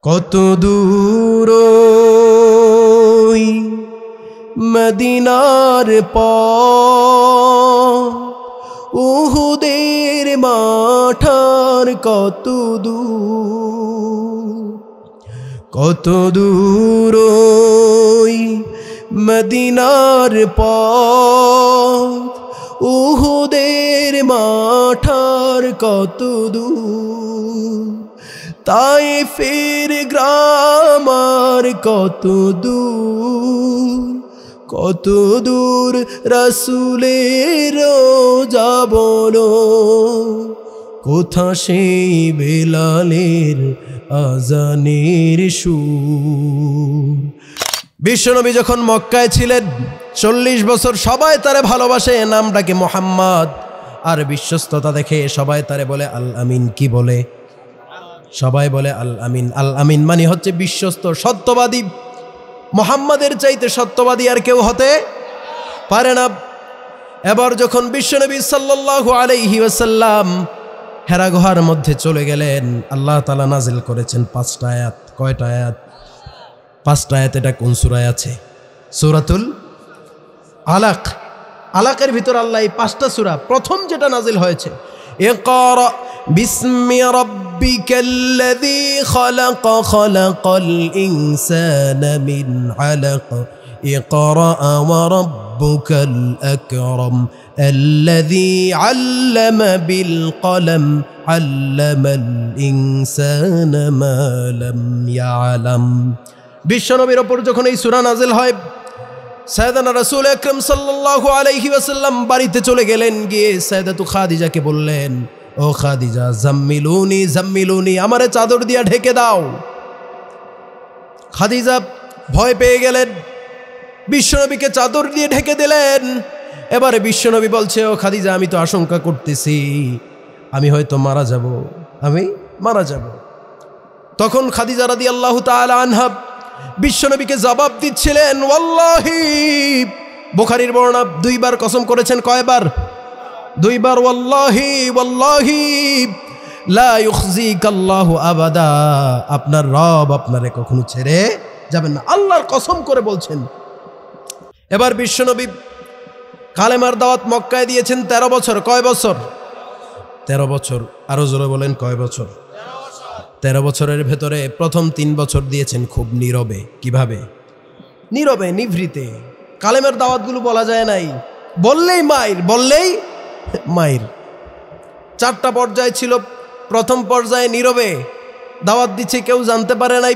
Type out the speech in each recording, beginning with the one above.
কত দূর মদিনার পথ, উহুদের মাঠার কত দূর, কত দূর মদিনার পথ, উহুদের মাঠার কত দূর, তায়েফের গ্রাম আর কত দূর, কত দূর রাসূলের রওজা বলো, কোথা সেই বেলালের আজানের সুর। বিশ্বনবী যখন মক্কায় ছিলেন 40 বছর সবাই তারে ভালোবাসে, নামটাকে মোহাম্মদ, আর বিশ্বস্ততা দেখে সবাই তারে বলে আল আমিন। কি বলে? সবাই বলে আল আমিন। আল আমিন মানে হচ্ছে বিশ্বস্ত, সত্যবাদী। মোহাম্মদের চাইতে সত্যবাদী আর কেউ হতে পারে না। এবার যখন বিশ্বনবী সাল্লাল্লাহু আলাইহি ওয়াসাল্লাম হেরা গুহার মধ্যে চলে গেলেন, আল্লাহ তাআলা নাজিল করেছেন 5টা আয়াত। কয়টা আয়াত? 5টা আয়াত। এটা কোন সূরায় আছে? সূরাতুল আলাক। আলাকের ভিতর আল্লাহ এই 5টা সূরা প্রথম যেটা নাজিল হয়েছে, ইকরা বিসমি রাব্বিকাল্লাযী খালাক, খালাকাল ইনসানা মিন আলাক, ইকরা ওয়া রাব্বুকাল আকরাম, আল্লাযী আল্লামা বিল কলম, আল্লামাল ইনসানা মা লাম ইয়ালাম। বিশ্বনবীর ওপর যখন এই সূরা নাজিল হয়, সাইয়েদানা রাসূল আকরাম সাল্লাল্লাহু আলাইহি ওয়াসাল্লাম বাড়িতে চলে গেলেন। গিয়ে সাইয়েদাতু খাদিজাকে বললেন, ও খাদিজা, জাম্মিলুনি জাম্মিলুনি, আমারে চাদর দিয়া ঢেকে দাও। খাদিজা ভয় পেয়ে গেলেন, বিশ্বনবীকে চাদর দিয়ে ঢেকে দিলেন। এবারে বিশ্বনবী বলছে, ও খাদিজা, আমি তো আশঙ্কা করতেছি আমি হয়তো মারা যাব, আমি মারা যাব। তখন খাদিজা রাদিয়াল্লাহু তাআলা আনহা বিশ্বনবীকে জবাব দিচ্ছিলেন, ওয়াল্লাহি, বুখারীর বর্ণনা 2বার কসম করেছেন। কয়বার? 2বার। ওয়াল্লাহি ওয়াল্লাহি লা ইউখজিকাল্লাহু আবাদা, আপনার রব আপনারে কখনো ছেড়ে যাবেন না, আল্লাহর কসম করে বলছেন। এবার বিশ্বনবী কালেমার দাওয়াত মক্কায় দিয়েছেন 13 বছর। কয় বছর? 13 বছর। আরো জোরে বলেন, কয় বছর? 13 বছরের ভেতরে প্রথম 3 বছর দিয়েছেন খুব নীরবে। কিভাবে? নীরবে, নিভৃতে। কালেমার দাওয়াতগুলো বলা যায় নাই, বললেই মাইর, বললেই মাইর। 4টা পর্যায় ছিল। প্রথম পর্যায়ে নীরবে দাওয়াত দিচ্ছে, কেউ জানতে পারে নাই।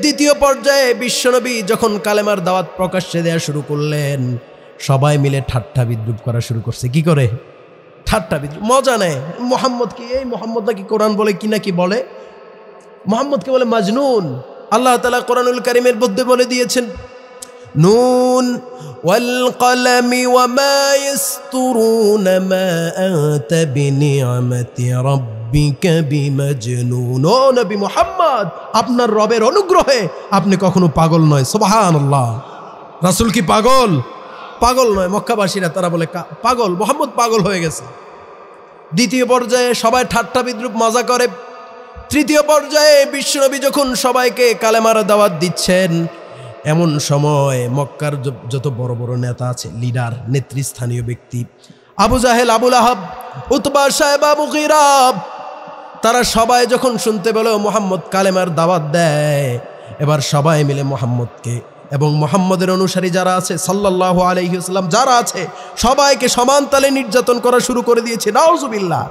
দ্বিতীয় পর্যায়ে বিশ্বনবী যখন কালেমার দাওয়াত প্রকাশ্যে দেয়া শুরু করলেন, সবাই মিলে ঠাট্টা বিদ্রুপ করা শুরু করছে। কি করে? ঠাট্টা বিদ্রুপ, মজা নেয়। মোহাম্মদ কি, এই মোহাম্মদ নাকি কোরআন বলে, কি নাকি বলে, মোহাম্মদকে বলে মাজনুন। আল্লাহ তাআলা কোরআনুল কারীমের মধ্যে বলে দিয়েছেন, নুন ওয়াল কলমি ওয়া মা ইয়াসতুরুন মা আনতা বিনিআমাতি রাব্বিকা বিমাজনুন। ও নবী মুহাম্মদ, আপনার রবের অনুগ্রহে আপনি কখনো পাগল নয়। সুবহানাল্লাহ। রাসূল কি পাগল? পাগল নয়। মক্কাবাসীরা তারা বলে পাগল, মুহাম্মদ পাগল হয়ে গেছে। দ্বিতীয় পর্যায়ে সবাই ঠাট্টা বিদ্রুপ মজা করে। তৃতীয় পর্যায়ে বিশ্বনবী যখন সবাইকে কালেমার দাওয়াত দিচ্ছেন, এমন সময় মক্কার যত বড় বড় নেতা আছে, লিডার, নেতৃস্থানীয় ব্যক্তি, আবু জাহেল, আবু লাহাব, উতবা, সাইবা, মুগীরা, তারা সবাই যখন শুনতে পেল মুহাম্মদ কালেমার দাওয়াত দেয়, এবার সবাই মিলে মুহাম্মদকে এবং মুহাম্মদের অনুসারী যারা আছে সাল্লাল্লাহু আলাইহি ওয়াসাল্লাম যারা আছে সবাইকে সমান তালে নির্যাতন করা শুরু করে দিয়েছে। নাউজুবিল্লাহ।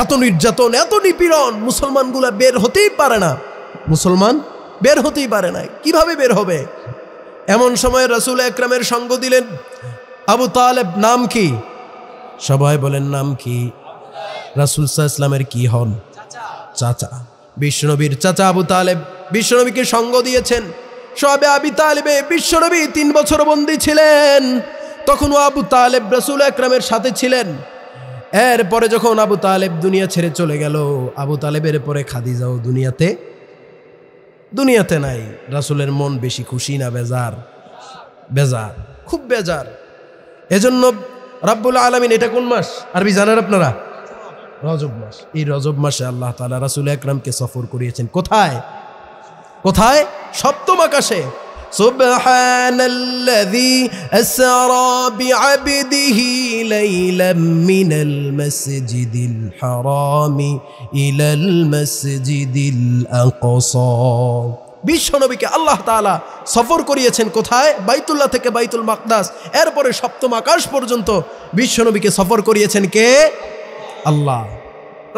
এত নির্যাতন, এত নিপীড়ন, মুসলমানগুলা বের হতেই পারে না। মুসলমান বের হতেই পারে না। কিভাবে বের হবে? এমন সময় রাসূল আকরামের সঙ্গ দিলেন আবু তালেব। নাম কি? সবাই বলেন, নাম কি? রাসূল সাল্লাল্লাহু আলাইহি ওয়াসাল্লামের কি হন? চাচা। বিশ্বনবীর চাচা আবু তালেব বিশ্বনবীকে সঙ্গ দিয়েছেন। শবে আবি তালেবে বিশ্বনবী 3 বছর বন্দী ছিলেন। তখনও আবু তালেব রাসূল আকরামের সাথে ছিলেন। এরপরে যখন আবু তালেব দুনিয়া ছেড়ে চলে গেল, আবু তালেবের পরে খাদিজাও দুনিয়াতে নাই। রাসূলের মন বেশি খুশি না বেজার? বেজার, খুব বেজার। এজন্য রাব্বুল আলামিন, এটা কোন মাস আরবি জানেন আপনারা? রজব মাস। এই রজব মাসে আল্লাহ তাআলা রাসূল আকরামকে সফর করিয়েছেন কোথায়? কোথায়? সপ্তম আকাশে। সুবহানাল্লাযী আসরা বিআবদিহি লাইলাম মিনাল মাসজিদিল হারামি ইলাল মাসজিদিল আকসা। বিশ্বনবীকে আল্লাহ তাআলা সফর করিয়েছেন কোথায়? বাইতুল্লাহ থেকে বাইতুল মাকদাস, এরপরে সপ্তম আকাশ পর্যন্ত বিশ্বনবীকে সফর করিয়েছেন কে? আল্লাহ।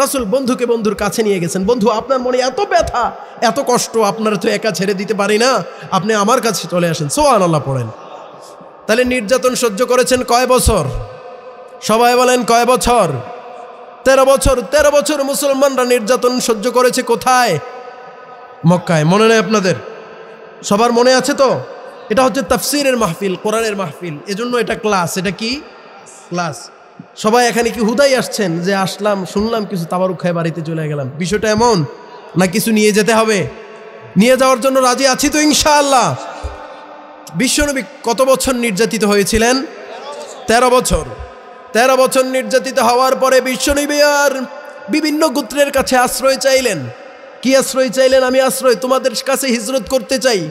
রাসূল বন্ধুকে বন্ধুর কাছে নিয়ে গেছেন। বন্ধু, আপনার মনে এত ব্যথা, এত কষ্ট, আপনারা তো একা ছেড়ে দিতে পারি না, আপনি আমার কাছে চলে আসেন। সুবহানাল্লাহ পড়েন। তাহলে নির্যাতন সহ্য করেছেন কয় বছর? সবাই বলেন কয় বছর? 13 বছর। 13 বছর মুসলমানরা নির্যাতন সহ্য করেছে কোথায়? মক্কায়। মনে নেই আপনাদের? সবার মনে আছে তো? এটা হচ্ছে তাফসীরের মাহফিল, কোরআনের মাহফিল, এজন্য এটা ক্লাস। এটা কি ক্লাস? সবাই এখানে কি হুদাই আসছেন যে আসলাম, শুনলাম কিছু, তাবারুক খায় বাড়িতে চলে গেলাম? বিষয়টা এমন না, কিছু নিয়ে যেতে হবে? নিয়ে যাওয়ার জন্য রাজি আছি তো ইনশাআল্লাহ। বিশ্বনবী কত বছর নির্যাতিত হয়েছিলেন? 13 বছর। 13 বছর নির্যাতিত হওয়ার পরে বিশ্বনবী আর বিভিন্ন গোত্রের কাছে আশ্রয় চাইলেন। কি আশ্রয় চাইলেন? আমি আশ্রয় তোমাদের কাছে হিজরত করতে চাই।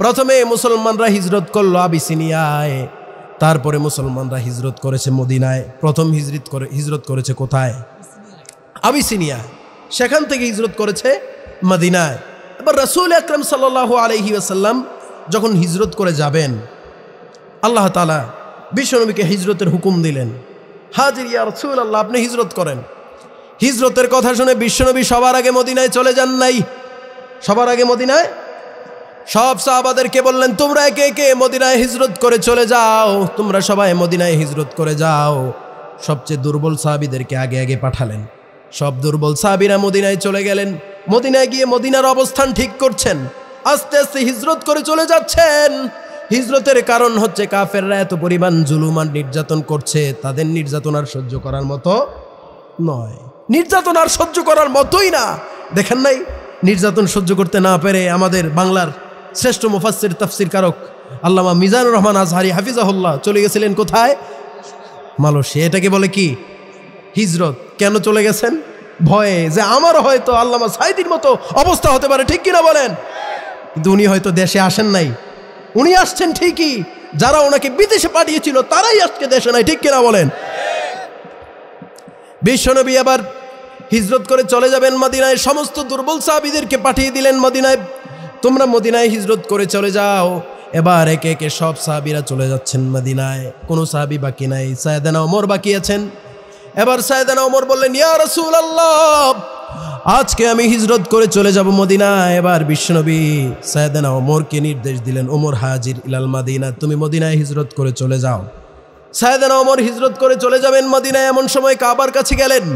প্রথমে মুসলমানরা হিজরত করলো আবিসিনিয়ায়, তারপরে মুসলমানরা হিজরত করেছে মদিনায়। প্রথম হিজরত করেছে কোথায়? আবিসিনিয়া। সেখান থেকে হিজরত করেছে মদিনায়। এবার রাসূল আকরাম সাল্লাল্লাহু আলাইহি ওয়াসাল্লাম যখন হিজরত করে যাবেন, আল্লাহ তাআলা বিশ্বনবীকে হিজরতের হুকুম দিলেন। হাজির ইয়া রাসূলুল্লাহ, আপনি হিজরত করেন। হিজরতের কথা শুনে বিশ্বনবী সবার আগে মদিনায় চলে যান নাই? সবার আগে মদিনায় সব সাহাবাদেরকে বললেন, তোমরা একে একে মদিনায় হিজরত করে চলে যাও, তোমরা সবাই মদিনায় হিজরত করে যাও। সবচেয়ে দুর্বল সাহাবীদেরকে আগে আগে পাঠালেন। সব দুর্বল সাহাবীরা মদিনায় চলে গেলেন। মদিনায় গিয়ে মদিনার অবস্থান ঠিক করছেন। আস্তে আস্তে হিজরত করে চলে যাচ্ছেন। হিজরতের কারণ হচ্ছে কাফেররা এত পরিমাণ জুলুম আর নির্যাতন করছে, তাদের নির্যাতন আর সহ্য করার মতো নয়। নির্যাতন আর সহ্য করার মতোই না। দেখেন নাই, নির্যাতন সহ্য করতে না পেরে আমাদের বাংলার শ্রেষ্ঠ মুফাসসির তাফসীর কারক আল্লামা মিজানুর রহমান আজহারি হাফিজাহুল্লাহ চলে গেছিলেন কোথায়? মালয়েশিয়া। এটাকে বলে কি? হিজরত। কেন চলে গেছেন? ভয়ে যে আমার হয়তো আল্লামা সাইদির মতো অবস্থা হতে পারে, ঠিক কিনা বলেন? কিন্তু উনি হয়তো দেশে আসেন নাই। উনি আসছেন ঠিকই, যারা ওনাকে বিদেশে পাঠিয়েছিল তারাই আজকে দেশে নাই, ঠিক কিনা বলেন? বিশ্বনবী আবার হিজরত করে চলে যাবেন মদিনায়। সমস্ত দুর্বল সাহাবীদেরকে পাঠিয়ে দিলেন মদিনায়, তোমরা মদিনায় হিজরত করে চলে যাও। এবার একে একে সব সাহাবীরা চলে যাচ্ছেন মদিনায়, কোনো সাহাবী বাকি নাই। সাইয়েদনা ওমর বাকি আছেন। এবার সাইয়েদনা ওমর বললেন, ইয়া রাসূলুল্লাহ, আজকে আমি হিজরত করে চলে যাব মদিনায়। এবার বিশ্বনবী সাইয়েদনা ওমরকে নির্দেশ দিলেন, ওমর হাজির ইলাল মাদিনা, তুমি মদিনায় হিজরত করে চলে যাও। সাইয়েদনা ওমর হিজরত করে চলে যাবেন মদিনায়। এমন সময় কাবার কাছে গেলেন।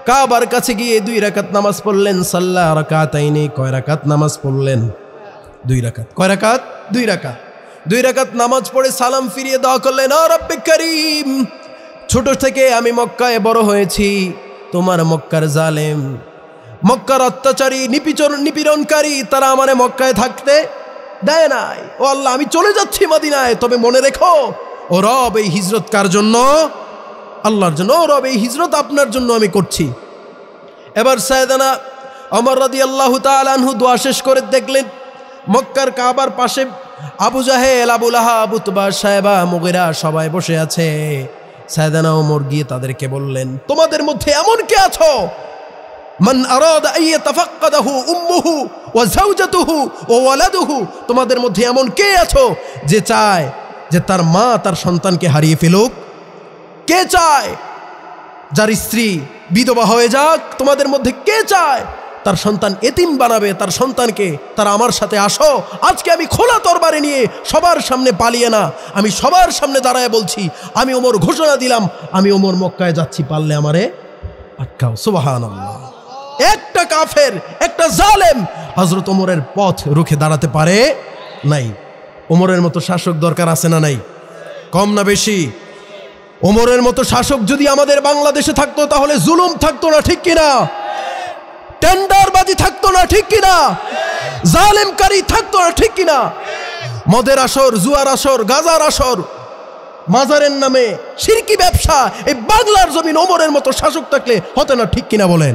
কাবার কাছে গিয়ে 2 রাকাত নামাজ পড়লেন। সাল্লা রাকাতাইনি, কয় রাকাত নামাজ পড়লেন? 2 রাকাত। কয় রাকাত? 2 রাকাত। 2 রাকাত নামাজ পড়ে সালাম ফিরিয়ে দোয়া করলেন, ও রব্বে করিম, ছোট থেকে আমি মক্কায় বড় হয়েছি, তোমার মক্কার জালেম, মক্কার অত্যাচারী, নিপীড়নকারী, তারা আমারে মক্কায় থাকতে দেয় নাই। ও আল্লাহ, আমি চলে যাচ্ছি মদিনায়, তবে মনে রেখো, ও রব, এই হিজরত কার জন্য? আল্লাহর জন্য। ও রব, এই হিজরত আপনার জন্য আমি করছি। এবার সাইয়েদনা ওমর রাদিয়াল্লাহু তাআলা আনহু দোয়া শেষ করে দেখলেন মক্কার কাবার পাশে আবু জাহেল, আবু লাহাব, উতবা, সায়বা, মুগিরা সবাই বসে আছে। সাইয়েদনা ওমর গিয়ে তাদেরকে বললেন, তোমাদের মধ্যে এমন কে আছো, মান আরাদা আইয়াতাফাক্কাদাহু উম্মুহু ওয়া যাওজাতুহু ওয়া ওয়ালাদুহু, তোমাদের মধ্যে এমন কে আছো যে চায় যে তার মা তার সন্তানকে হারিয়ে ফেলুক? কে চায় যার স্ত্রী বিধবা হয়ে যাক? তোমাদের মধ্যে কে চায় তার সন্তান এতিম বানাবে তার সন্তানকে? তারা আমার সাথে আসো। আজকে আমি খোলা তরবারি নিয়ে সবার সামনে পালিয়ে না, আমি সবার সামনে দাঁড়ায় বলছি, আমি ওমর ঘোষণা দিলাম, আমি ওমর মক্কায় যাচ্ছি, পারলে আমারে আটকাও। সুবহানাল্লাহ। একটা কাফের, একটা জালেম হযরত ওমরের পথ রুখে দাঁড়াতে পারে নাই। ওমরের মতো শাসক দরকার আছে না নাই? কম না বেশি? ওমরের মতো শাসক যদি আমাদের বাংলাদেশে থাকতো তাহলে জুলুম থাকতো না, ঠিক কিনা? টেন্ডারবাজি থাকতো না, ঠিক কিনা? জালেমকারী থাকতো না, ঠিক কিনা? মদের আসর, জুয়ার আসর, গাজার আসর, মাজারের নামে শিরকি ব্যবসা এই বাংলার জমিন ওমরের মতো শাসক থাকলে হতে না, ঠিক কিনা বলেন?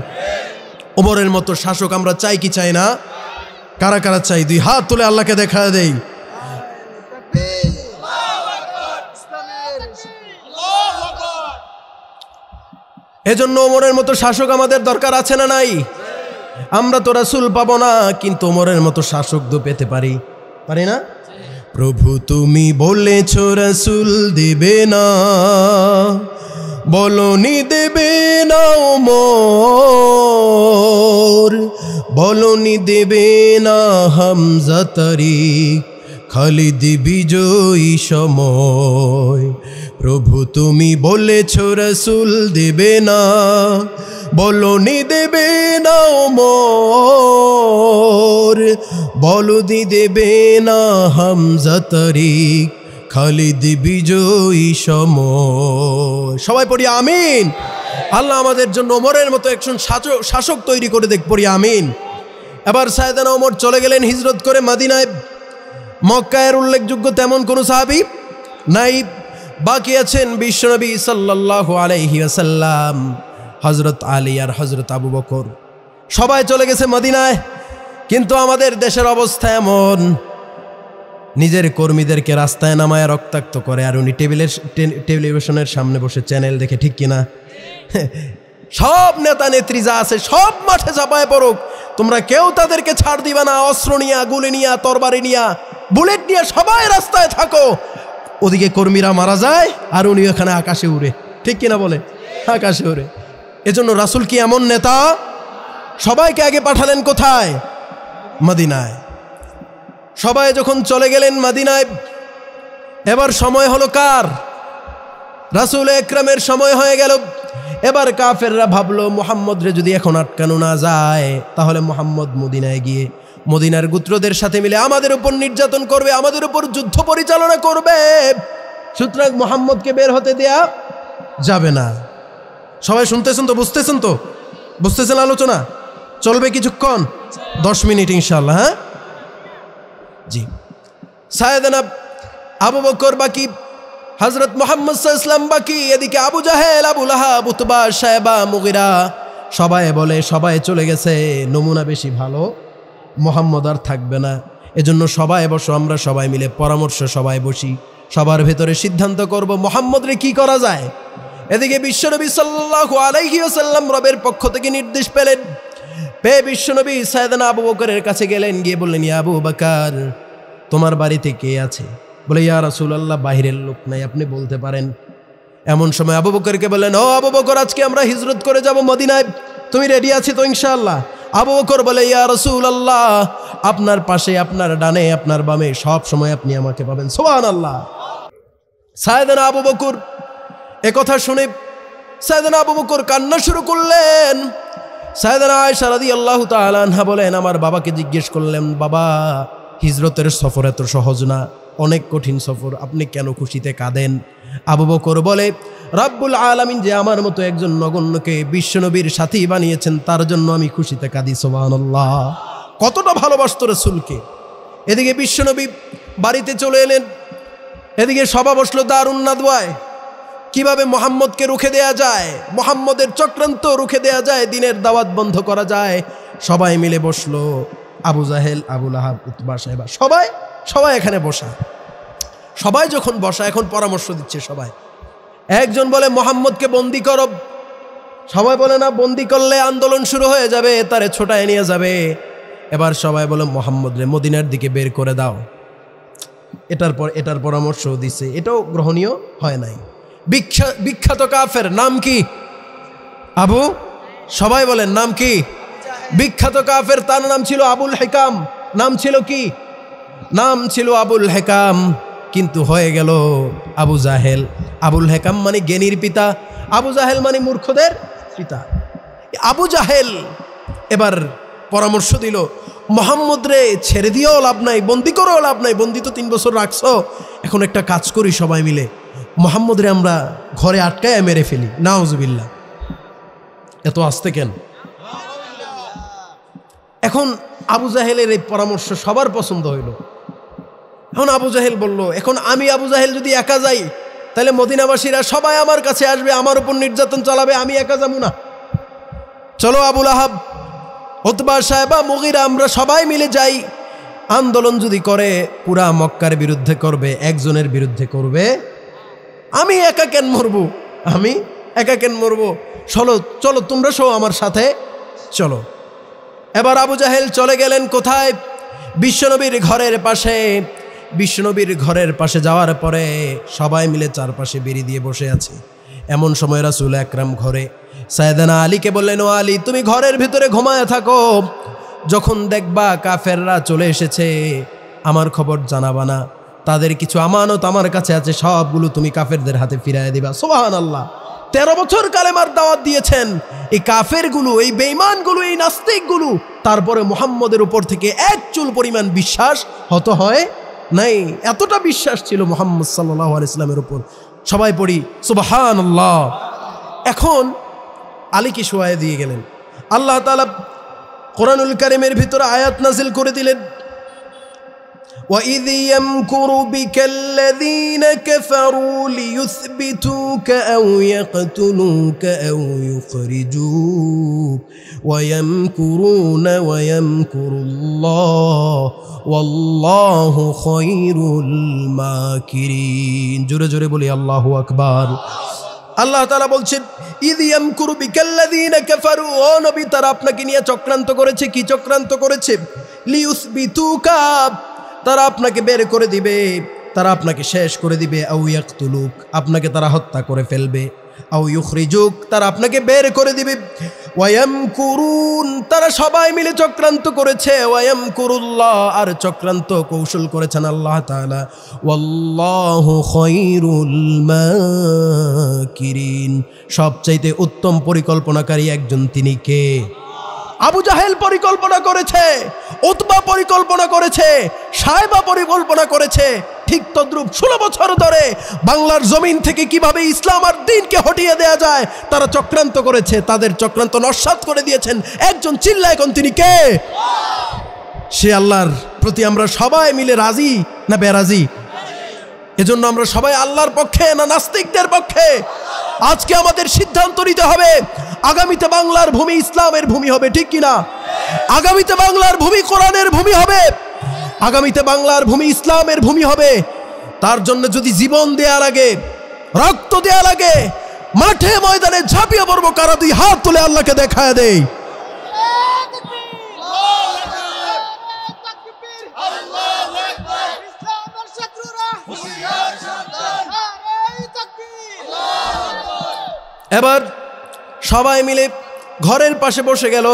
ওমরের মতো শাসক আমরা চাই কি চাই না? কারা কারা চাই? দুই হাত তুলে আল্লাহকে দেখা দেই। এজন্য ওমরের মতো শাসক আমাদের দরকার আছে না নাই? আমরা তো রাসূল পাবো না, কিন্তু ওমরের মতো শাসক তো পেতে পারি, পারি না? প্রভু তুমি বলেছ রাসূল দেবে না, বলনি দেবে না ওমর, বলনি দেবে না হামজা তারিক, খালিদ বিজয়ী সময়। প্রভু তুমি বলেছ রাসূল দেবে না, বলনি দেবে না ওমর, বলনি দেবে না হামজা তারিক, খালিদ বিজয়ী সময়। সবাই পড়ি আমিন। আল্লাহ আমাদের জন্য ওমরের মতো একজন শাসক তৈরি করে দেখ, পড়ি আমিন। এবার সাইয়েদনা ওমর চলে গেলেন হিজরত করে মদিনায়। মক্কায়ের উল্লেখযোগ্য তেমন কোনো সাহাবী নাই, বাকি আছেন বিশ্বনবী সাল্লাল্লাহু আলাইহি ওয়াসাল্লাম, হযরত আলী আর হযরত আবু বকর। সবাই চলে গেছে মদিনায়। কিন্তু আমাদের দেশের অবস্থা এমন, নিজের কর্মীদেরকে রাস্তায় নামায় রক্তাক্ত করে, আর উনি টেলিভিশনের সামনে বসে চ্যানেল দেখে, ঠিক কিনা? সব নেতা নেত্রী যা আছে সব মাঠে চাপায় পড়ুক, তোমরা কেউ তাদেরকে ছাড় দিবা না। অস্ত্র নিয়া, গুলি নিয়া, তরবারি নিয়া, বুলেট নিয়ে সবাই রাস্তায় থাকো। ওদিকে কর্মীরা মারা যায় আর উনি এখানে আকাশে উড়ে, ঠিক কিনা বলে? আকাশে উড়ে। এজন্য রাসূল কি এমন নেতা? সবাইকে আগে পাঠালেন কোথায়? মদিনায়। সবাই যখন চলে গেলেন মদিনায়, এবার সময় হলো কার? রাসূল আকরামের সময় হয়ে গেল। এবার কাফেররা ভাবলো মুহাম্মদ রে যদি এখন আটকানো না যায়, তাহলে মুহাম্মদ মদিনায় গিয়ে মদিনার গোত্রদের সাথে মিলে আমাদের উপর নির্যাতন করবে, আমাদের উপর যুদ্ধ পরিচালনা করবে। সুতরাং মুহাম্মদকে বের হতে দেয়া যাবে না। সবাই শুনতেছেন তো? বুঝতেছেন তো? বুঝতেছেন? আলোচনা চলবে কিছুক্ষণ, 10 মিনিট ইনশাআল্লাহ। হ্যাঁ জি। সাইয়েদনা আবু বকর বাকি, হযরত মুহাম্মদ সাল্লাল্লাহু আলাইহি ওয়াসাল্লাম বাকি, এদিকে আবু জাহেল, আবু লাহাব, উতবা, শায়বা, মুগিরা সবাই বলে সবাই চলে গেছে, নমুনা বেশি ভালো, মুহাম্মদ আর থাকবে না। এজন্য সবাই বসো, আমরা সবাই মিলে পরামর্শ, সবাই বসি, সবার ভেতরে সিদ্ধান্ত করব মুহাম্মদ রে কি করা যায়। এদিকে বিশ্বনবী সাল্লাল্লাহু আলাইহি ওয়াসাল্লাম রবের পক্ষ থেকে নির্দেশ পেলেন। পেয়ে বিশ্বনবী সাইয়েদনা আবু বকরের কাছে গেলেন, গিয়ে বললেন, ইয়া আবু বকর, তোমার বাড়িতে কে আছে? বলে, ইয়া রাসূলুল্লাহ, বাহিরের লোক নাই, আপনি বলতে পারেন। এমন সময় আবু বকরকে বললেন, ও আবু বকর, আজকে আমরা হিজরত করে যাব মদিনায়, তুমি রেডি আছো তো ইনশাআল্লাহ? আবু বকর বলে, ইয়া রাসূলুল্লাহ, আপনার পাশে, আপনার ডানে, আপনার বামে সব সময় আপনি আমাকে পাবেন। সুবহানাল্লাহ। সাইয়েদনা আবু বকর একথা শুনে সাইয়েদনা আবু বকর কান্না শুরু করলেন। সাইয়েদনা আয়েশা রাদিয়াল্লাহু তাআলা আনহা বলেন, আমার বাবাকে জিজ্ঞেস করলেন, বাবা, হিজরতের সফর এত সহজ না, অনেক কঠিন সফর, আপনি কেন খুশিতে কাঁদেন? আবু বকর বলে, রব্বুল আলামিন যে আমার মতো একজন নগণ্যকে বিশ্বনবীর সাথী বানিয়েছেন, তার জন্য আমি খুশিতে কাঁদি। সুবহানাল্লাহ। কতটা ভালোবাসত রাসূলকে। এদিকে বিশ্বনবী বাড়িতে চলে এলেন, এদিকে সভা বসলো দারুন নাদওয়ায়, কিভাবে মুহাম্মদকে রুখে দেয়া যায়, মুহাম্মদের চক্রান্ত রুখে দেয়া যায়, দিনের দাওয়াত বন্ধ করা যায়। সবাই মিলে বসলো, আবু জাহেল, আবু লাহাব, উতবা, শায়বা, সবাই এখানে বসা। সবাই যখন বসা, এখন পরামর্শ দিচ্ছে সবাই। একজন বলে, মুহাম্মদকে বন্দি করো। সবাই বলে, না, বন্দি করলে আন্দোলন শুরু হয়ে যাবে, তারে ছোটায় নিয়ে যাবে। এবার সবাই বলে, মুহাম্মদ রে মদিনার দিকে বের করে দাও। এটার পরামর্শ দিছে, এটাও গ্রহণীয় হয় নাই। বিখ্যাত কাফের নাম কি? আবু, সবাই বলেন নাম কি? বিখ্যাত কাফের, তার নাম ছিল আবুল হেকাম। নাম ছিল কি? নাম ছিল আবুল হেকাম, কিন্তু হয়ে গেল আবু জাহেল। আবুল হেকাম মানে জ্ঞানীর পিতা, আবু জাহেল মানে মূর্খদের পিতা। আবু জাহেল এবার পরামর্শ দিল, মুহাম্মদ রে ছেড়ে দিয়েও লাভ নাই, বন্দি করেও লাভ নাই, বন্দি তো 3 বছর রাখছো, এখন একটা কাজ করি সবাই মিলে, মুহাম্মদ রে আমরা ঘরে আটকায় মেরে ফেলি। নাউজুবিল্লাহ। এত আস্তে কেন? এখন আবু জাহেলের এই পরামর্শ সবার পছন্দ হইল। এখন আবু জাহেল বলল, এখন আমি আবু জাহেল যদি একা যাই তাহলে মদিনাবাসীরা সবাই আমার কাছে আসবে, আমার উপর নির্যাতন চালাবে, আমি একা যাবো না। চলো আবুল আহাব, উতবা, সাহেবা, মুগিরা, আমরা সবাই মিলে যাই। আন্দোলন যদি করে পুরা মক্কার বিরুদ্ধে করবে, একজনের বিরুদ্ধে করবে। আমি একা কেন মরবো, আমি একা কেন মরবো? চলো চলো তোমরা সহ আমার সাথে চলো। এবার আবু জাহেল চলে গেলেন কোথায়? বিশ্বনবীর ঘরের পাশে। বিশ্বনবীর ঘরের পাশে যাওয়ার পরে সবাই মিলে চারপাশে বেরি দিয়ে বসে আছে। এমন সময় রাসূল আকরাম ঘরে সাইয়েদনা আলীকে বললেন, ও আলী, তুমি ঘরের ভিতরে ঘুমায় থাকো, যখন দেখবা কাফেররা চলে এসেছে আমার খবর জানাবা না। তাদের কিছু আমানত আমার কাছে আছে, সবগুলো তুমি কাফেরদের হাতে ফিরাইয়া দিবা। সুবহানাল্লাহ। 13 বছর কালেমার দাওয়াত দিয়েছেন এই কাফেরগুলো, এই বেঈমানগুলো, এই নাস্তিকগুলো, তারপরে মুহাম্মদের উপর থেকে এক চুল পরিমাণ বিশ্বাস হত হয় নাই। এতটা বিশ্বাস ছিল মুহাম্মদ সাল্লাল্লাহু আলাইহি ওয়াসাল্লামের উপর। সবাই পড়ি সুবহানাল্লাহ। এখন আলীকে শোয়ায় দিয়ে গেলেন। আল্লাহ তাআলা কোরআনুল কারীমের ভিতরে আয়াত নাযিল করে দিলেন, وَإِذْ يَمْكُرُ بِكَ الَّذِينَ كَفَرُوا لِيُثْبِتُوكَ أَوْ يَقْتُلُوكَ أَوْ يُخْرِجُوكَ وَيَمْكُرُونَ وَيَمْكُرُ اللَّهُ وَاللَّهُ خَيْرُ الْمَاكِرِينَ। জোরে জোরে বলি আল্লাহু আকবার। আল্লাহ তাআলা বলছেন, ইয ইয়ামকুরু বিকাল্লাযীনা কাফারু, ও নবী, তারা আপনাকে নিয়ে চক্রান্ত করেছে। কি চক্রান্ত করেছে? লিউসবিতুকা, তারা আপনাকে বের করে দিবে, তারা আপনাকে শেষ করে দিবে। আও ইয়াকতুলুক, আপনাকে তারা হত্যা করে ফেলবে। আও ইউখরিজুক, তারা আপনাকে বের করে দিবে। ওয়ায়ামকুরুন, তারা সবাই মিলে চক্রান্ত করেছে। ওয়ায়ামকুরুল্লাহ, আর চক্রান্ত কৌশল করেছেন আল্লাহ তাআলা। ওয়াল্লাহু খায়রুল মাকিরিন, সবচাইতে উত্তম পরিকল্পনাকারী একজন তিনি কে? আবু জাহেল পরিকল্পনা করেছে, উতবা পরিকল্পনা করেছে, সাহেবা পরিকল্পনা করেছে। ঠিক তদ্রূপ 16 বছর ধরে বাংলার জমিন থেকে কিভাবে ইসলাম আর দ্বীনকে হটিয়ে দেয়া যায় তারা চক্রান্ত করেছে। তাদের চক্রান্ত নস্যাৎ করে দিয়েছেন একজন। চিল্লা এখন তিনি কে? সে আল্লাহর প্রতি আমরা সবাই মিলে রাজি না বেরাজি? এজন্য আমরা সবাই আল্লাহর পক্ষে না নাস্তিকদের পক্ষে? আজকে আমাদের সিদ্ধান্ত নিতে হবে, আগামীতে বাংলার ভূমি ইসলামের ভূমি হবে, ঠিক কিনা? আগামীতে বাংলার ভূমি কোরআনের ভূমি হবে, আগামীতে বাংলার ভূমি ইসলামের ভূমি হবে। তার জন্য যদি জীবন দেয়া লাগে, রক্ত দেয়া লাগে, মাঠে ময়দানে ঝাঁপিয়ে পড়বো। কারা 2 হাত তুলে আল্লাহকে দেখায় দেই? এবার সবাই মিলে ঘরের পাশে বসে গেল।